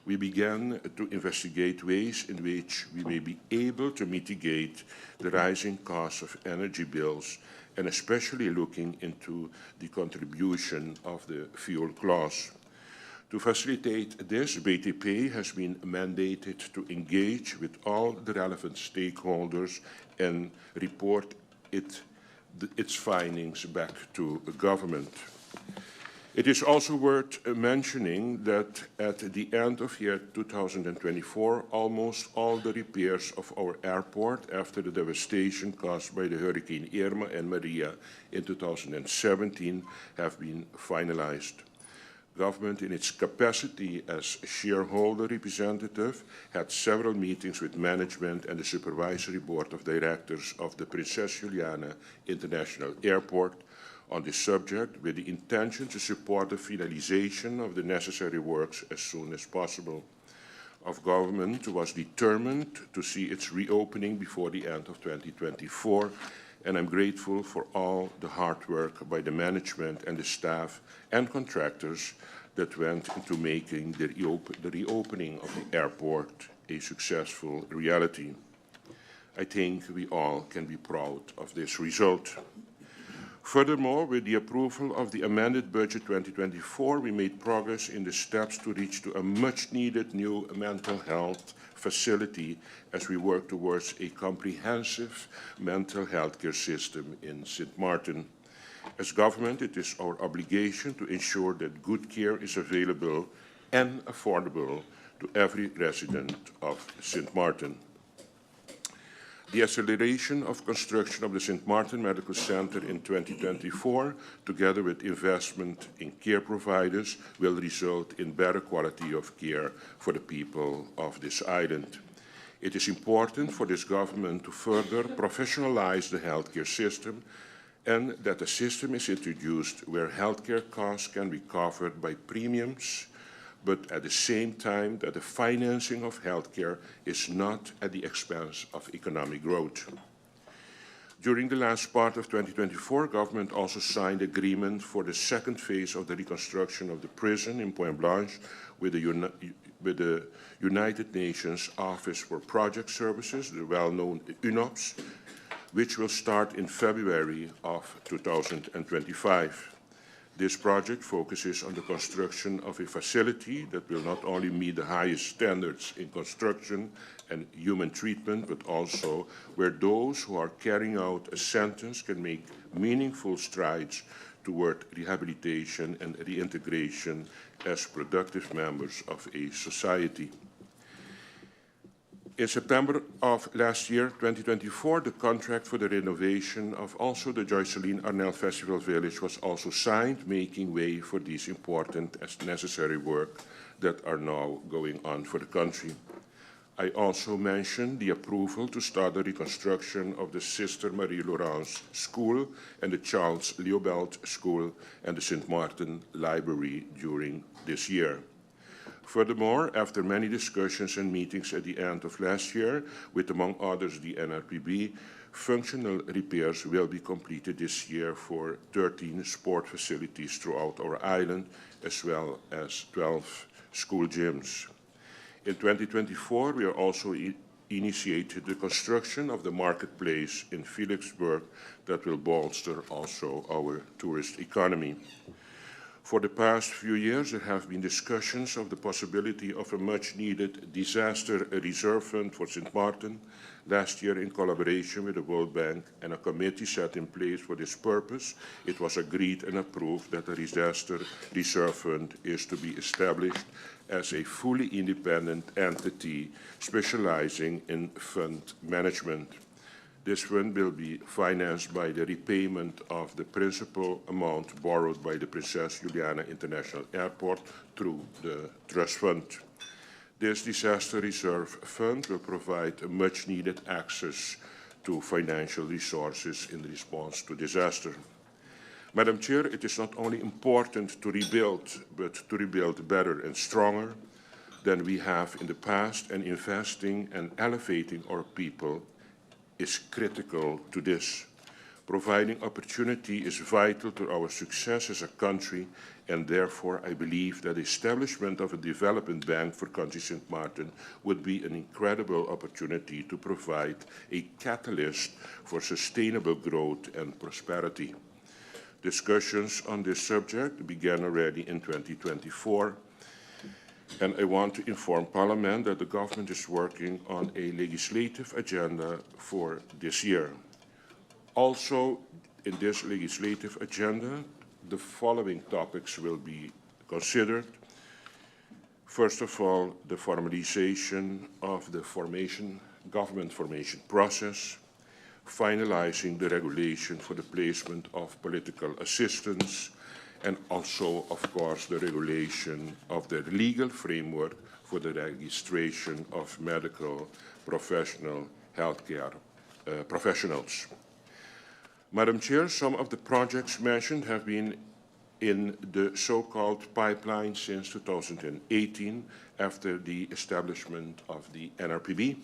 we began to investigate ways in which we may be able to mitigate the rising costs of energy bills, and especially looking into the contribution of the fuel clause. To facilitate this, BTP has been mandated to engage with all the relevant stakeholders and report its findings back to the government. It is also worth mentioning that at the end of year 2024, almost all the repairs of our airport after the devastation caused by the Hurricane Irma and Maria in 2017 have been finalized. Government, in its capacity as shareholder representative, had several meetings with management and the supervisory board of directors of the Princess Juliana International Airport on this subject, with the intention to support the finalization of the necessary works as soon as possible. Our government was determined to see its reopening before the end of 2024, and I'm grateful for all the hard work by the management and the staff and contractors that went into making the reopening of the airport a successful reality. I think we all can be proud of this result. Furthermore, with the approval of the amended budget 2024, we made progress in the steps to reach to a much-needed new mental health facility as we work towards a comprehensive mental health care system in Sint Maarten. As government, it is our obligation to ensure that good care is available and affordable to every resident of Sint Maarten. The acceleration of construction of the Sint Maarten Medical Center in 2024, together with investment in care providers, will result in better quality of care for the people of this island. It is important for this government to further professionalize the healthcare system, and that a system is introduced where healthcare costs can be covered by premiums, but at the same time that the financing of healthcare is not at the expense of economic growth. During the last part of 2024, government also signed agreement for the second phase of the reconstruction of the prison in Point Blanche with the United Nations Office for Project Services, the well-known UNOPS, which will start in February of 2025. This project focuses on the construction of a facility that will not only meet the highest standards in construction and human treatment, but also where those who are carrying out a sentence can make meaningful strides toward rehabilitation and reintegration as productive members of a society. In September of last year, 2024, the contract for the renovation of also the Joycelyn Arnell Festival Village was also signed, making way for these important and necessary work that are now going on for the country. I also mentioned the approval to start the reconstruction of the Sister Marie-Laurence School and the Charles Liobelt School and the Sint Maarten Library during this year. Furthermore, after many discussions and meetings at the end of last year, with among others the NRPB, functional repairs will be completed this year for 13 sport facilities throughout our island, as well as 12 school gyms. In 2024, we are also initiated the construction of the marketplace in Philipsburg that will bolster also our tourist economy. For the past few years, there have been discussions of the possibility of a much-needed disaster reserve fund for Sint Maarten. Last year, in collaboration with the World Bank and a committee set in place for this purpose, it was agreed and approved that a disaster reserve fund is to be established as a fully independent entity specializing in fund management. This fund will be financed by the repayment of the principal amount borrowed by the Princess Juliana International Airport through the trust fund. This disaster reserve fund will provide much-needed access to financial resources in response to disaster. Madam Chair, it is not only important to rebuild, but to rebuild better and stronger than we have in the past, and investing and elevating our people is critical to this. Providing opportunity is vital to our success as a country, and therefore I believe that the establishment of a development bank for country Sint Maarten would be an incredible opportunity to provide a catalyst for sustainable growth and prosperity. Discussions on this subject began already in 2024, and I want to inform Parliament that the government is working on a legislative agenda for this year. Also, in this legislative agenda, the following topics will be considered. First of all, the formalization of the government formation process, finalizing the regulation for the placement of political assistance, and also, of course, the regulation of the legal framework for the registration of medical professional healthcare professionals. Madam Chair, some of the projects mentioned have been in the so-called pipeline since 2018 after the establishment of the NRPB.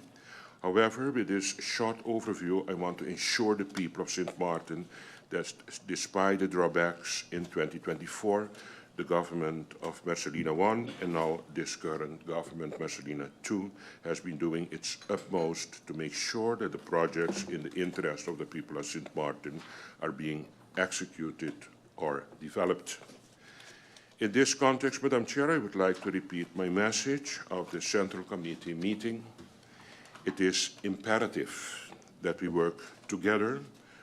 However, with this short overview, I want to ensure the people of Sint Maarten that despite the drawbacks in 2024, the government of Marcelina I and now this current government, Marcelina II, has been doing its utmost to make sure that the projects in the interest of the people of Sint Maarten are being executed or developed. In this context, Madam Chair, I would like to repeat my message of the Central Committee meeting. It is imperative that we work together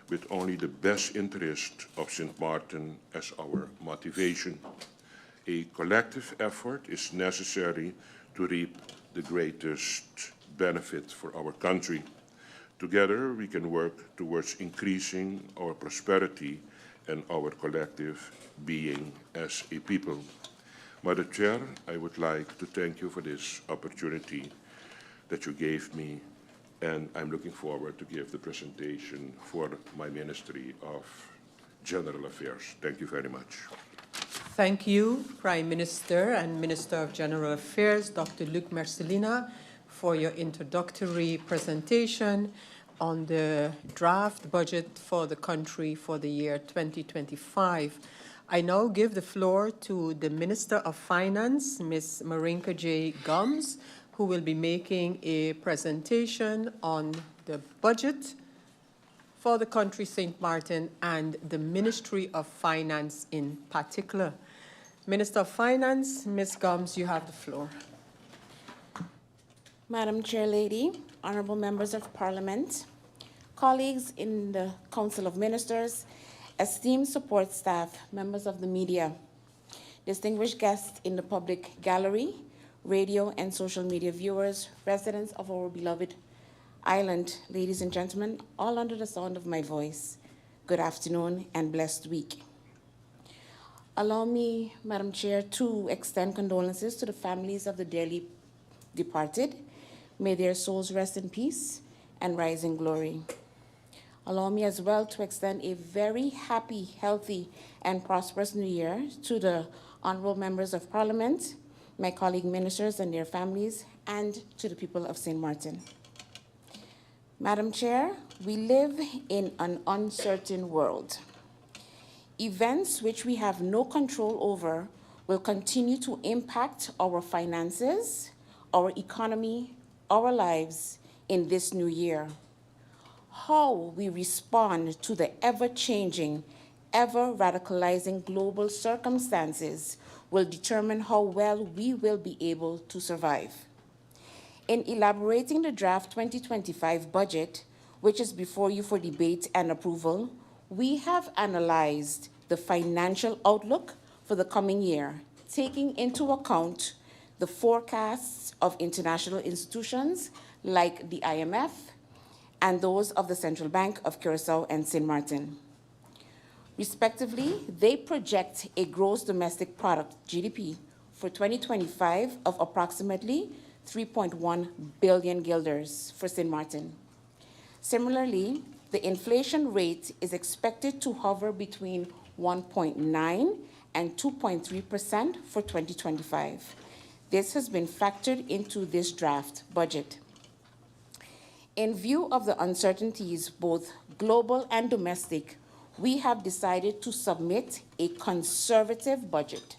with only the best interest of Sint Maarten as our motivation. A collective effort is necessary to reap the greatest benefit for our country. Together, we can work towards increasing our prosperity and our collective being as a people. Madam Chair, I would like to thank you for this opportunity that you gave me, and I'm looking forward to give the presentation for my Ministry of General Affairs. Thank you very much. Thank you, Prime Minister and Minister of General Affairs, Dr. Luc Marcelina, for your introductory presentation on the draft budget for the country for the year 2025. I now give the floor to the Minister of Finance, Ms. Marinka J. Gums, who will be making a presentation on the budget for the country St. Maarten and the Ministry of Finance in particular. Minister of Finance, Ms. Gums, you have the floor. Madam Chair Lady, honorable members of Parliament, colleagues in the Council of Ministers, esteemed support staff, members of the media, distinguished guests in the public gallery, radio and social media viewers, residents of our beloved island, ladies and gentlemen, all under the sound of my voice, good afternoon and blessed week. Allow me, Madam Chair, to extend condolences to the families of the dearly departed. May their souls rest in peace and rise in glory. Allow me as well to extend a very happy, healthy, and prosperous new year to the honorable members of Parliament, my colleague ministers and their families, and to the people of St. Maarten. Madam Chair, we live in an uncertain world. Events which we have no control over will continue to impact our finances, our economy, our lives in this new year. How we respond to the ever-changing, ever-radicalizing global circumstances will determine how well we will be able to survive. In elaborating the draft 2025 budget, which is before you for debate and approval, we have analyzed the financial outlook for the coming year, taking into account the forecasts of international institutions like the IMF and those of the Central Bank of Curaçao and Sint Maarten. Respectively, they project a gross domestic product, GDP, for 2025 of approximately 3.1 billion guilders for Sint Maarten. Similarly, the inflation rate is expected to hover between 1.9 and 2.3% for 2025. This has been factored into this draft budget. In view of the uncertainties, both global and domestic, we have decided to submit a conservative budget,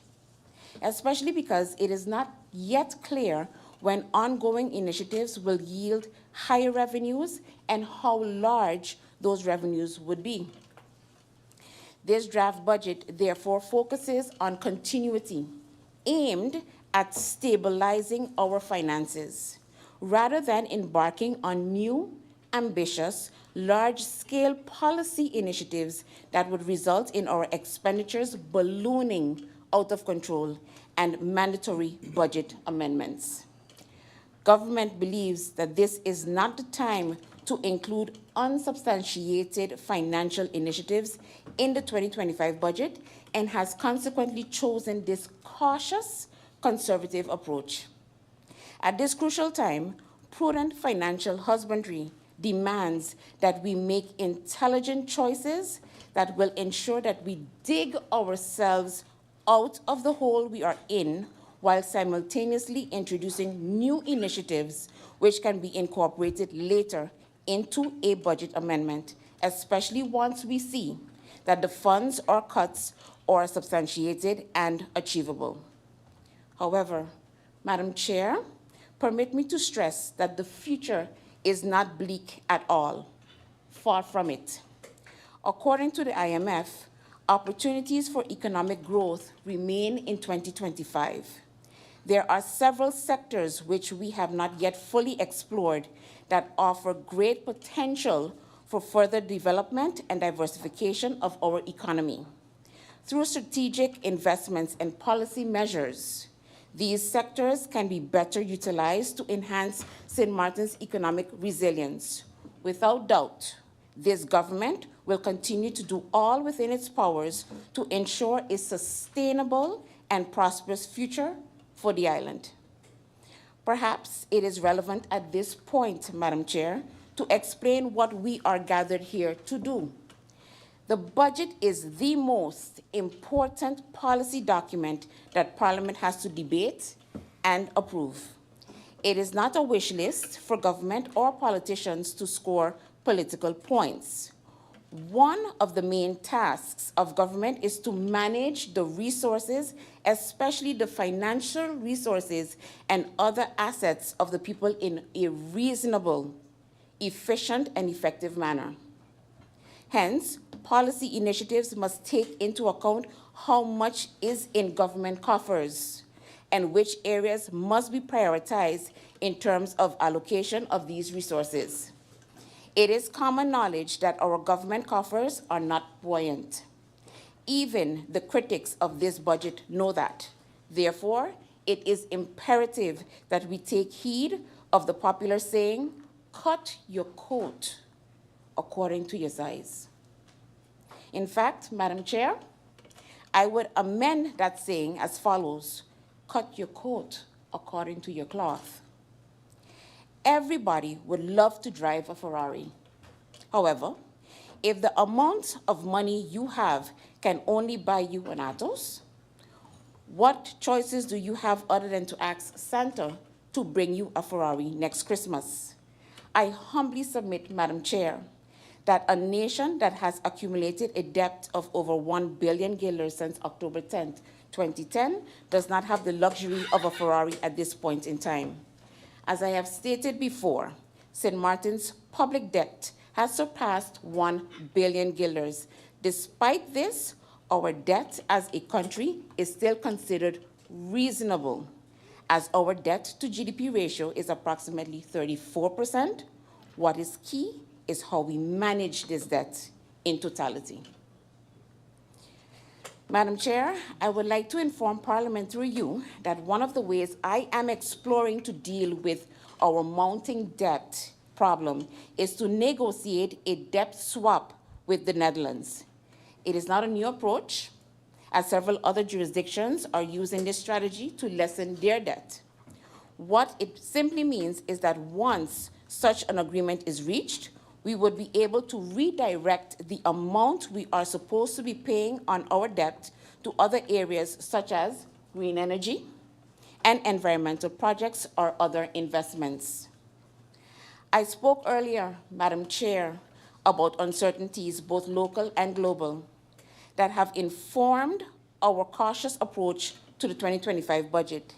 especially because it is not yet clear when ongoing initiatives will yield higher revenues and how large those revenues would be. This draft budget therefore focuses on continuity, aimed at stabilizing our finances, rather than embarking on new, ambitious, large-scale policy initiatives that would result in our expenditures ballooning out of control and mandatory budget amendments. Government believes that this is not the time to include unsubstantiated financial initiatives in the 2025 budget and has consequently chosen this cautious, conservative approach. At this crucial time, prudent financial husbandry demands that we make intelligent choices that will ensure that we dig ourselves out of the hole we are in while simultaneously introducing new initiatives which can be incorporated later into a budget amendment, especially once we see that the funds or cuts are substantiated and achievable. However, Madam Chair, permit me to stress that the future is not bleak at all. Far from it. According to the IMF, opportunities for economic growth remain in 2025. There are several sectors which we have not yet fully explored that offer great potential for further development and diversification of our economy. Through strategic investments and policy measures, these sectors can be better utilized to enhance St. Maarten's economic resilience. Without doubt, this government will continue to do all within its powers to ensure a sustainable and prosperous future for the island. Perhaps it is relevant at this point, Madam Chair, to explain what we are gathered here to do. The budget is the most important policy document that Parliament has to debate and approve. It is not a wish list for government or politicians to score political points. One of the main tasks of government is to manage the resources, especially the financial resources and other assets of the people in a reasonable, efficient, and effective manner. Hence, policy initiatives must take into account how much is in government coffers and which areas must be prioritized in terms of allocation of these resources. It is common knowledge that our government coffers are not buoyant. Even the critics of this budget know that. Therefore, it is imperative that we take heed of the popular saying, cut your coat according to your size. In fact, Madam Chair, I would amend that saying as follows: cut your coat according to your cloth. Everybody would love to drive a Ferrari. However, if the amount of money you have can only buy you an Atos, what choices do you have other than to ask Santa to bring you a Ferrari next Christmas? I humbly submit, Madam Chair, that a nation that has accumulated a debt of over 1 billion guilders since October 10th, 2010, does not have the luxury of a Ferrari at this point in time. As I have stated before, St. Martin's public debt has surpassed 1 billion guilders. Despite this, our debt as a country is still considered reasonable, as our debt to GDP ratio is approximately 34%. What is key is how we manage this debt in totality. Madam Chair, I would like to inform Parliament through you that one of the ways I am exploring to deal with our mounting debt problem is to negotiate a debt swap with the Netherlands. It is not a new approach, as several other jurisdictions are using this strategy to lessen their debt. What it simply means is that once such an agreement is reached, we would be able to redirect the amount we are supposed to be paying on our debt to other areas such as green energy and environmental projects or other investments. I spoke earlier, Madam Chair, about uncertainties, both local and global, that have informed our cautious approach to the 2025 budget.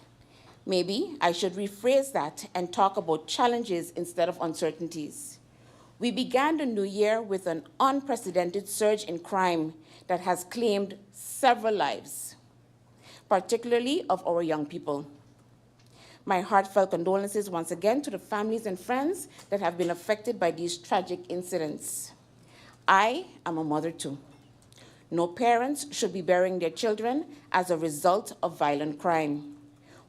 Maybe I should rephrase that and talk about challenges instead of uncertainties. We began the new year with an unprecedented surge in crime that has claimed several lives, particularly of our young people. My heartfelt condolences once again to the families and friends that have been affected by these tragic incidents. I am a mother too. No parents should be burying their children as a result of violent crime.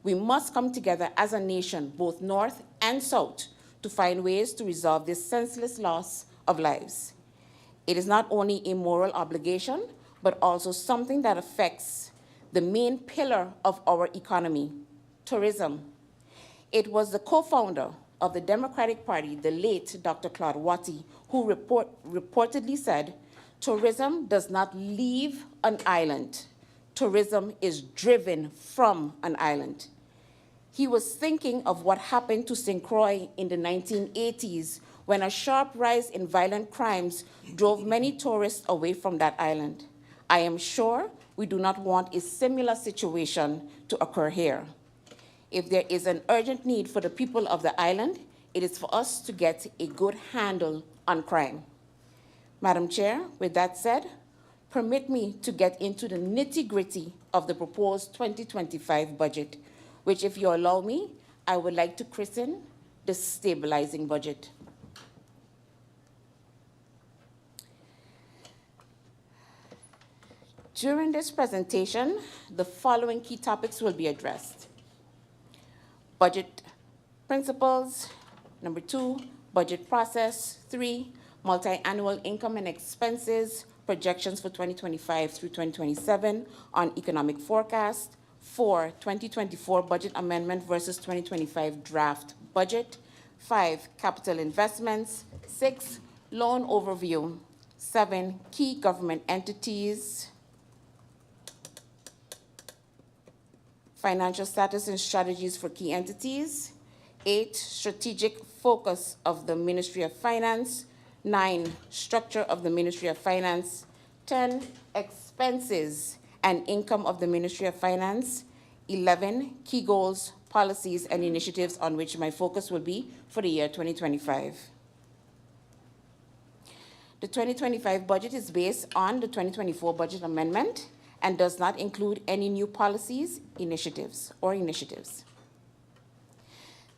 We must come together as a nation, both North and South, to find ways to resolve this senseless loss of lives. It is not only a moral obligation, but also something that affects the main pillar of our economy, tourism. It was the co-founder of the Democratic Party, the late Dr. Claude Watty, who reportedly said, tourism does not leave an island. Tourism is driven from an island. He was thinking of what happened to St. Croix in the 1980s when a sharp rise in violent crimes drove many tourists away from that island. I am sure we do not want a similar situation to occur here. If there is an urgent need for the people of the island, it is for us to get a good handle on crime. Madam Chair, with that said, permit me to get into the nitty-gritty of the proposed 2025 budget, which, if you allow me, I would like to christen the stabilizing budget. During this presentation, the following key topics will be addressed. Budget principles. Number 2, budget process. 3, multi-annual income and expenses, projections for 2025 through 2027 on economic forecast. 4, 2024 budget amendment versus 2025 draft budget. 5, capital investments. 6, loan overview. 7, key government entities. Financial status and strategies for key entities. 8, strategic focus of the Ministry of Finance. 9, structure of the Ministry of Finance. 10, expenses and income of the Ministry of Finance. 11, key goals, policies, and initiatives on which my focus will be for the year 2025. The 2025 budget is based on the 2024 budget amendment and does not include any new policies, initiatives.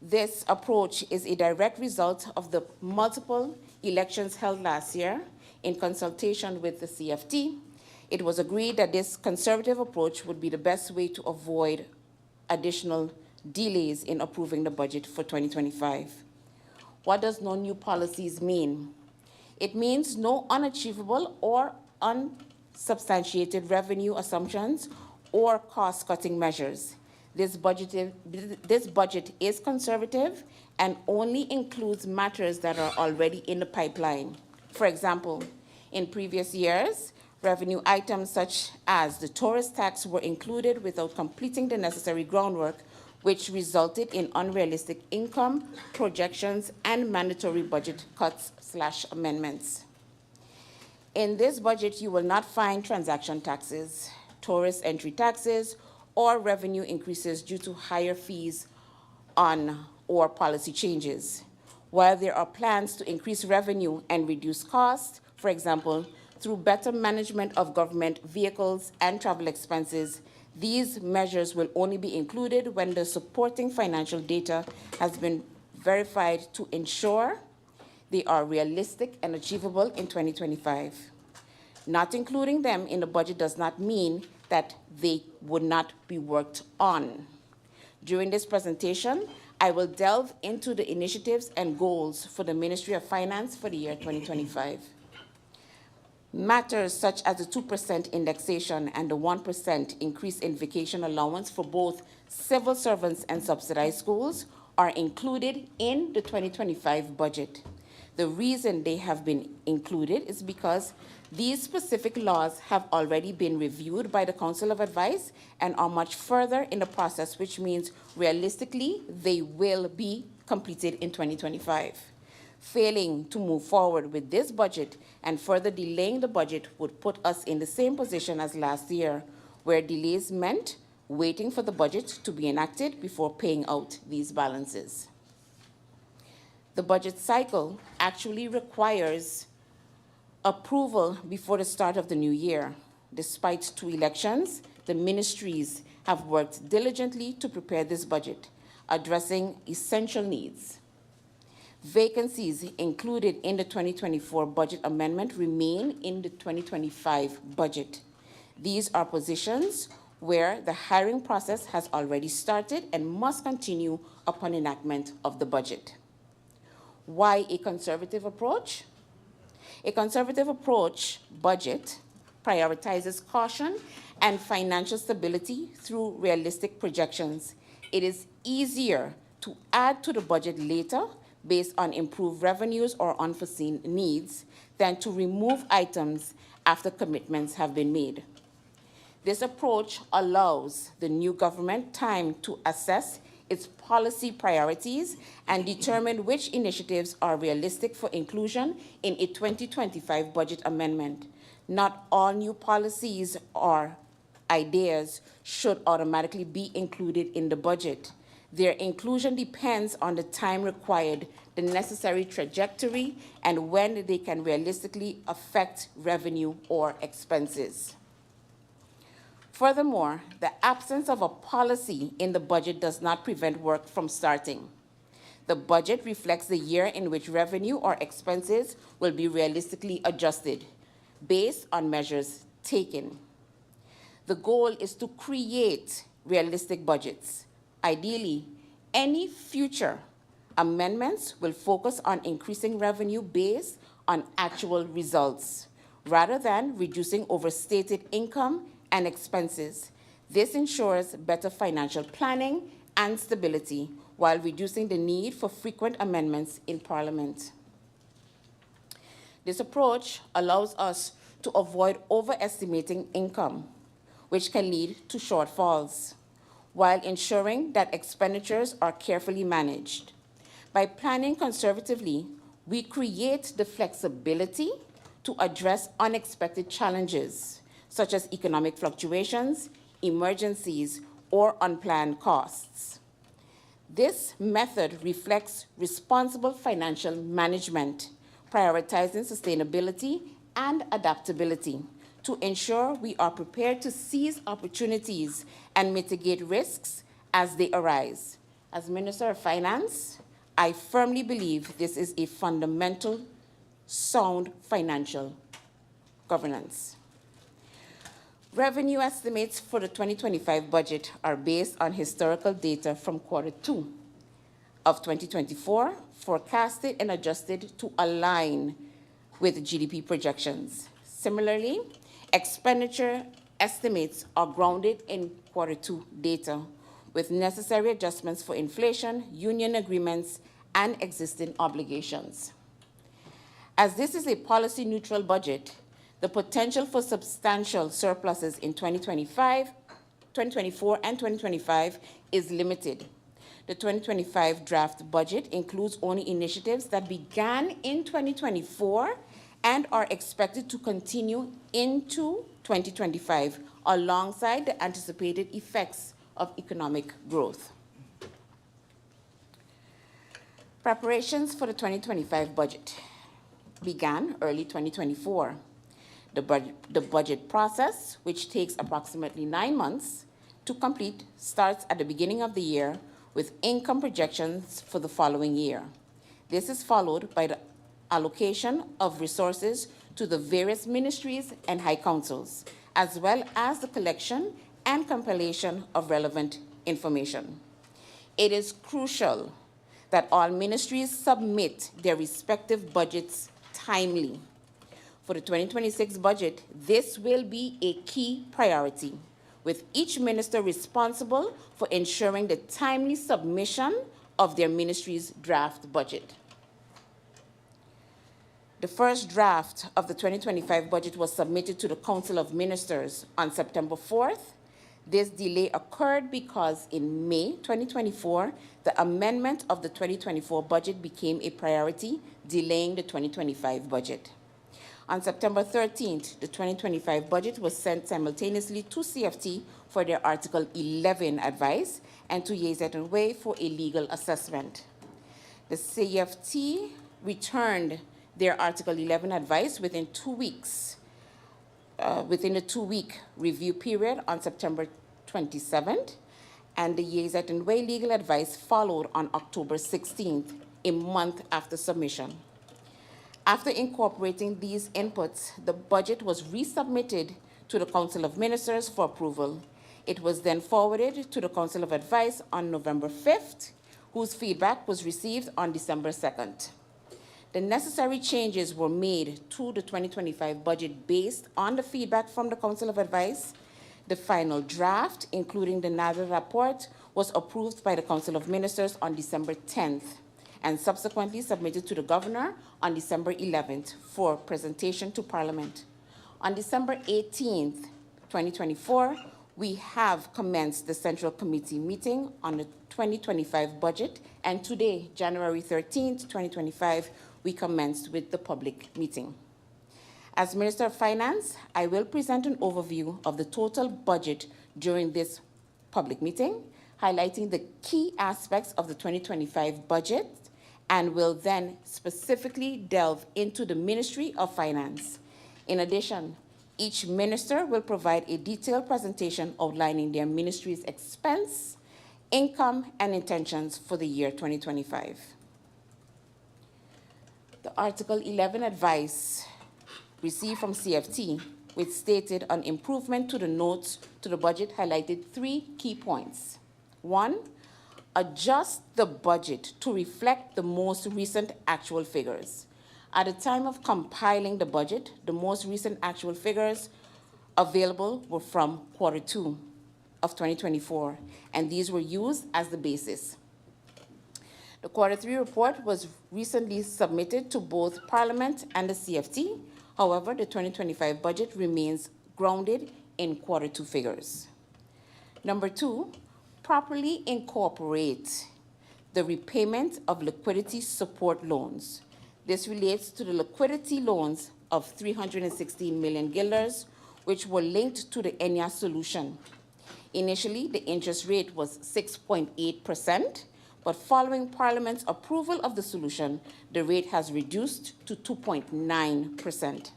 This approach is a direct result of the multiple elections held last year in consultation with the CFT. It was agreed that this conservative approach would be the best way to avoid additional delays in approving the budget for 2025. What does no new policies mean? It means no unachievable or unsubstantiated revenue assumptions or cost-cutting measures. This budget is conservative and only includes matters that are already in the pipeline. For example, in previous years, revenue items such as the tourist tax were included without completing the necessary groundwork, which resulted in unrealistic income projections and mandatory budget cuts/amendments. In this budget, you will not find transaction taxes, tourist entry taxes, or revenue increases due to higher fees on or policy changes. While there are plans to increase revenue and reduce costs, for example, through better management of government vehicles and travel expenses, these measures will only be included when the supporting financial data has been verified to ensure they are realistic and achievable in 2025. Not including them in the budget does not mean that they would not be worked on. During this presentation, I will delve into the initiatives and goals for the Ministry of Finance for the year 2025. Matters such as the 2% indexation and the 1% increase in vacation allowance for both civil servants and subsidized schools are included in the 2025 budget. The reason they have been included is because these specific laws have already been reviewed by the Council of Advice and are much further in the process, which means realistically they will be completed in 2025. Failing to move forward with this budget and further delaying the budget would put us in the same position as last year, where delays meant waiting for the budget to be enacted before paying out these balances. The budget cycle actually requires approval before the start of the new year. Despite 2 elections, the ministries have worked diligently to prepare this budget, addressing essential needs. Vacancies included in the 2024 budget amendment remain in the 2025 budget. These are positions where the hiring process has already started and must continue upon enactment of the budget. Why a conservative approach? A conservative approach budget prioritizes caution and financial stability through realistic projections. It is easier to add to the budget later based on improved revenues or unforeseen needs than to remove items after commitments have been made. This approach allows the new government time to assess its policy priorities and determine which initiatives are realistic for inclusion in a 2025 budget amendment. Not all new policies or ideas should automatically be included in the budget. Their inclusion depends on the time required, the necessary trajectory, and when they can realistically affect revenue or expenses. Furthermore, the absence of a policy in the budget does not prevent work from starting. The budget reflects the year in which revenue or expenses will be realistically adjusted based on measures taken. The goal is to create realistic budgets. Ideally, any future amendments will focus on increasing revenue based on actual results, rather than reducing overstated income and expenses. This ensures better financial planning and stability while reducing the need for frequent amendments in Parliament. This approach allows us to avoid overestimating income, which can lead to shortfalls, while ensuring that expenditures are carefully managed. By planning conservatively, we create the flexibility to address unexpected challenges, such as economic fluctuations, emergencies, or unplanned costs. This method reflects responsible financial management, prioritizing sustainability and adaptability to ensure we are prepared to seize opportunities and mitigate risks as they arise. As Minister of Finance, I firmly believe this is a fundamental, sound financial governance. Revenue estimates for the 2025 budget are based on historical data from Q2 of 2024, forecasted and adjusted to align with GDP projections. Similarly, expenditure estimates are grounded in Q2 data, with necessary adjustments for inflation, union agreements, and existing obligations. As this is a policy-neutral budget, the potential for substantial surpluses in 2024 and 2025 is limited. The 2025 draft budget includes only initiatives that began in 2024 and are expected to continue into 2025, alongside the anticipated effects of economic growth. Preparations for the 2025 budget began early 2024. The budget process, which takes approximately 9 months to complete, starts at the beginning of the year with income projections for the following year. This is followed by the allocation of resources to the various ministries and high councils, as well as the collection and compilation of relevant information. It is crucial that all ministries submit their respective budgets timely. For the 2026 budget, this will be a key priority, with each minister responsible for ensuring the timely submission of their ministry's draft budget. The first draft of the 2025 budget was submitted to the Council of Ministers on September 4th. This delay occurred because in May 2024, the amendment of the 2024 budget became a priority, delaying the 2025 budget. On September 13th, the 2025 budget was sent simultaneously to CFT for their Article 11 advice and to Yazet and Way for a legal assessment. The CFT returned their Article 11 advice within 2 weeks, within a 2-week review period on September 27th, and the Yazet and Way legal advice followed on October 16th, a month after submission. After incorporating these inputs, the budget was resubmitted to the Council of Ministers for approval. It was then forwarded to the Council of Advice on November 5th, whose feedback was received on December 2nd. The necessary changes were made to the 2025 budget based on the feedback from the Council of Advice. The final draft, including the NADA report, was approved by the Council of Ministers on December 10th and subsequently submitted to the Governor on December 11th for presentation to Parliament. On December 18th, 2024, we have commenced the Central Committee meeting on the 2025 budget, and today, January 13th, 2025, we commenced with the public meeting. As Minister of Finance, I will present an overview of the total budget during this public meeting, highlighting the key aspects of the 2025 budget, and will then specifically delve into the Ministry of Finance. In addition, each minister will provide a detailed presentation outlining their ministry's expense, income, and intentions for the year 2025. The Article 11 advice received from CFT, which stated an improvement to the notes to the budget, highlighted 3 key points. 1, adjust the budget to reflect the most recent actual figures. At the time of compiling the budget, the most recent actual figures available were from Q2 of 2024, and these were used as the basis. The Q3 report was recently submitted to both Parliament and the CFT. However, the 2025 budget remains grounded in Q2 figures. Number 2, properly incorporate the repayment of liquidity support loans. This relates to the liquidity loans of 316 million guilders, which were linked to the ENIA solution. Initially, the interest rate was 6.8%, but following Parliament's approval of the solution, the rate has reduced to 2.9%.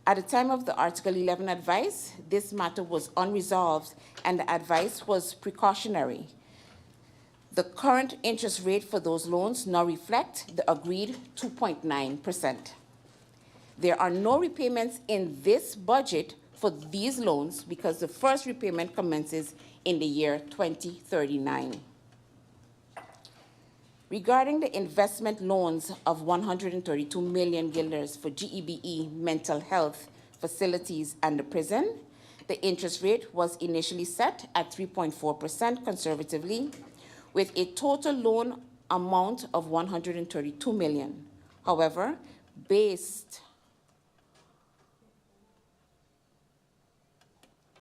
At the time of the Article 11 advice, this matter was unresolved and the advice was precautionary. The current interest rate for those loans now reflect the agreed 2.9%. There are no repayments in this budget for for these loans because the first repayment commences in the year 2039. Regarding the investment loans of 132 million guilders for GEBE mental health facilities and the prison, the interest rate was initially set at 3.4% conservatively, with a total loan amount of 132 million. However, based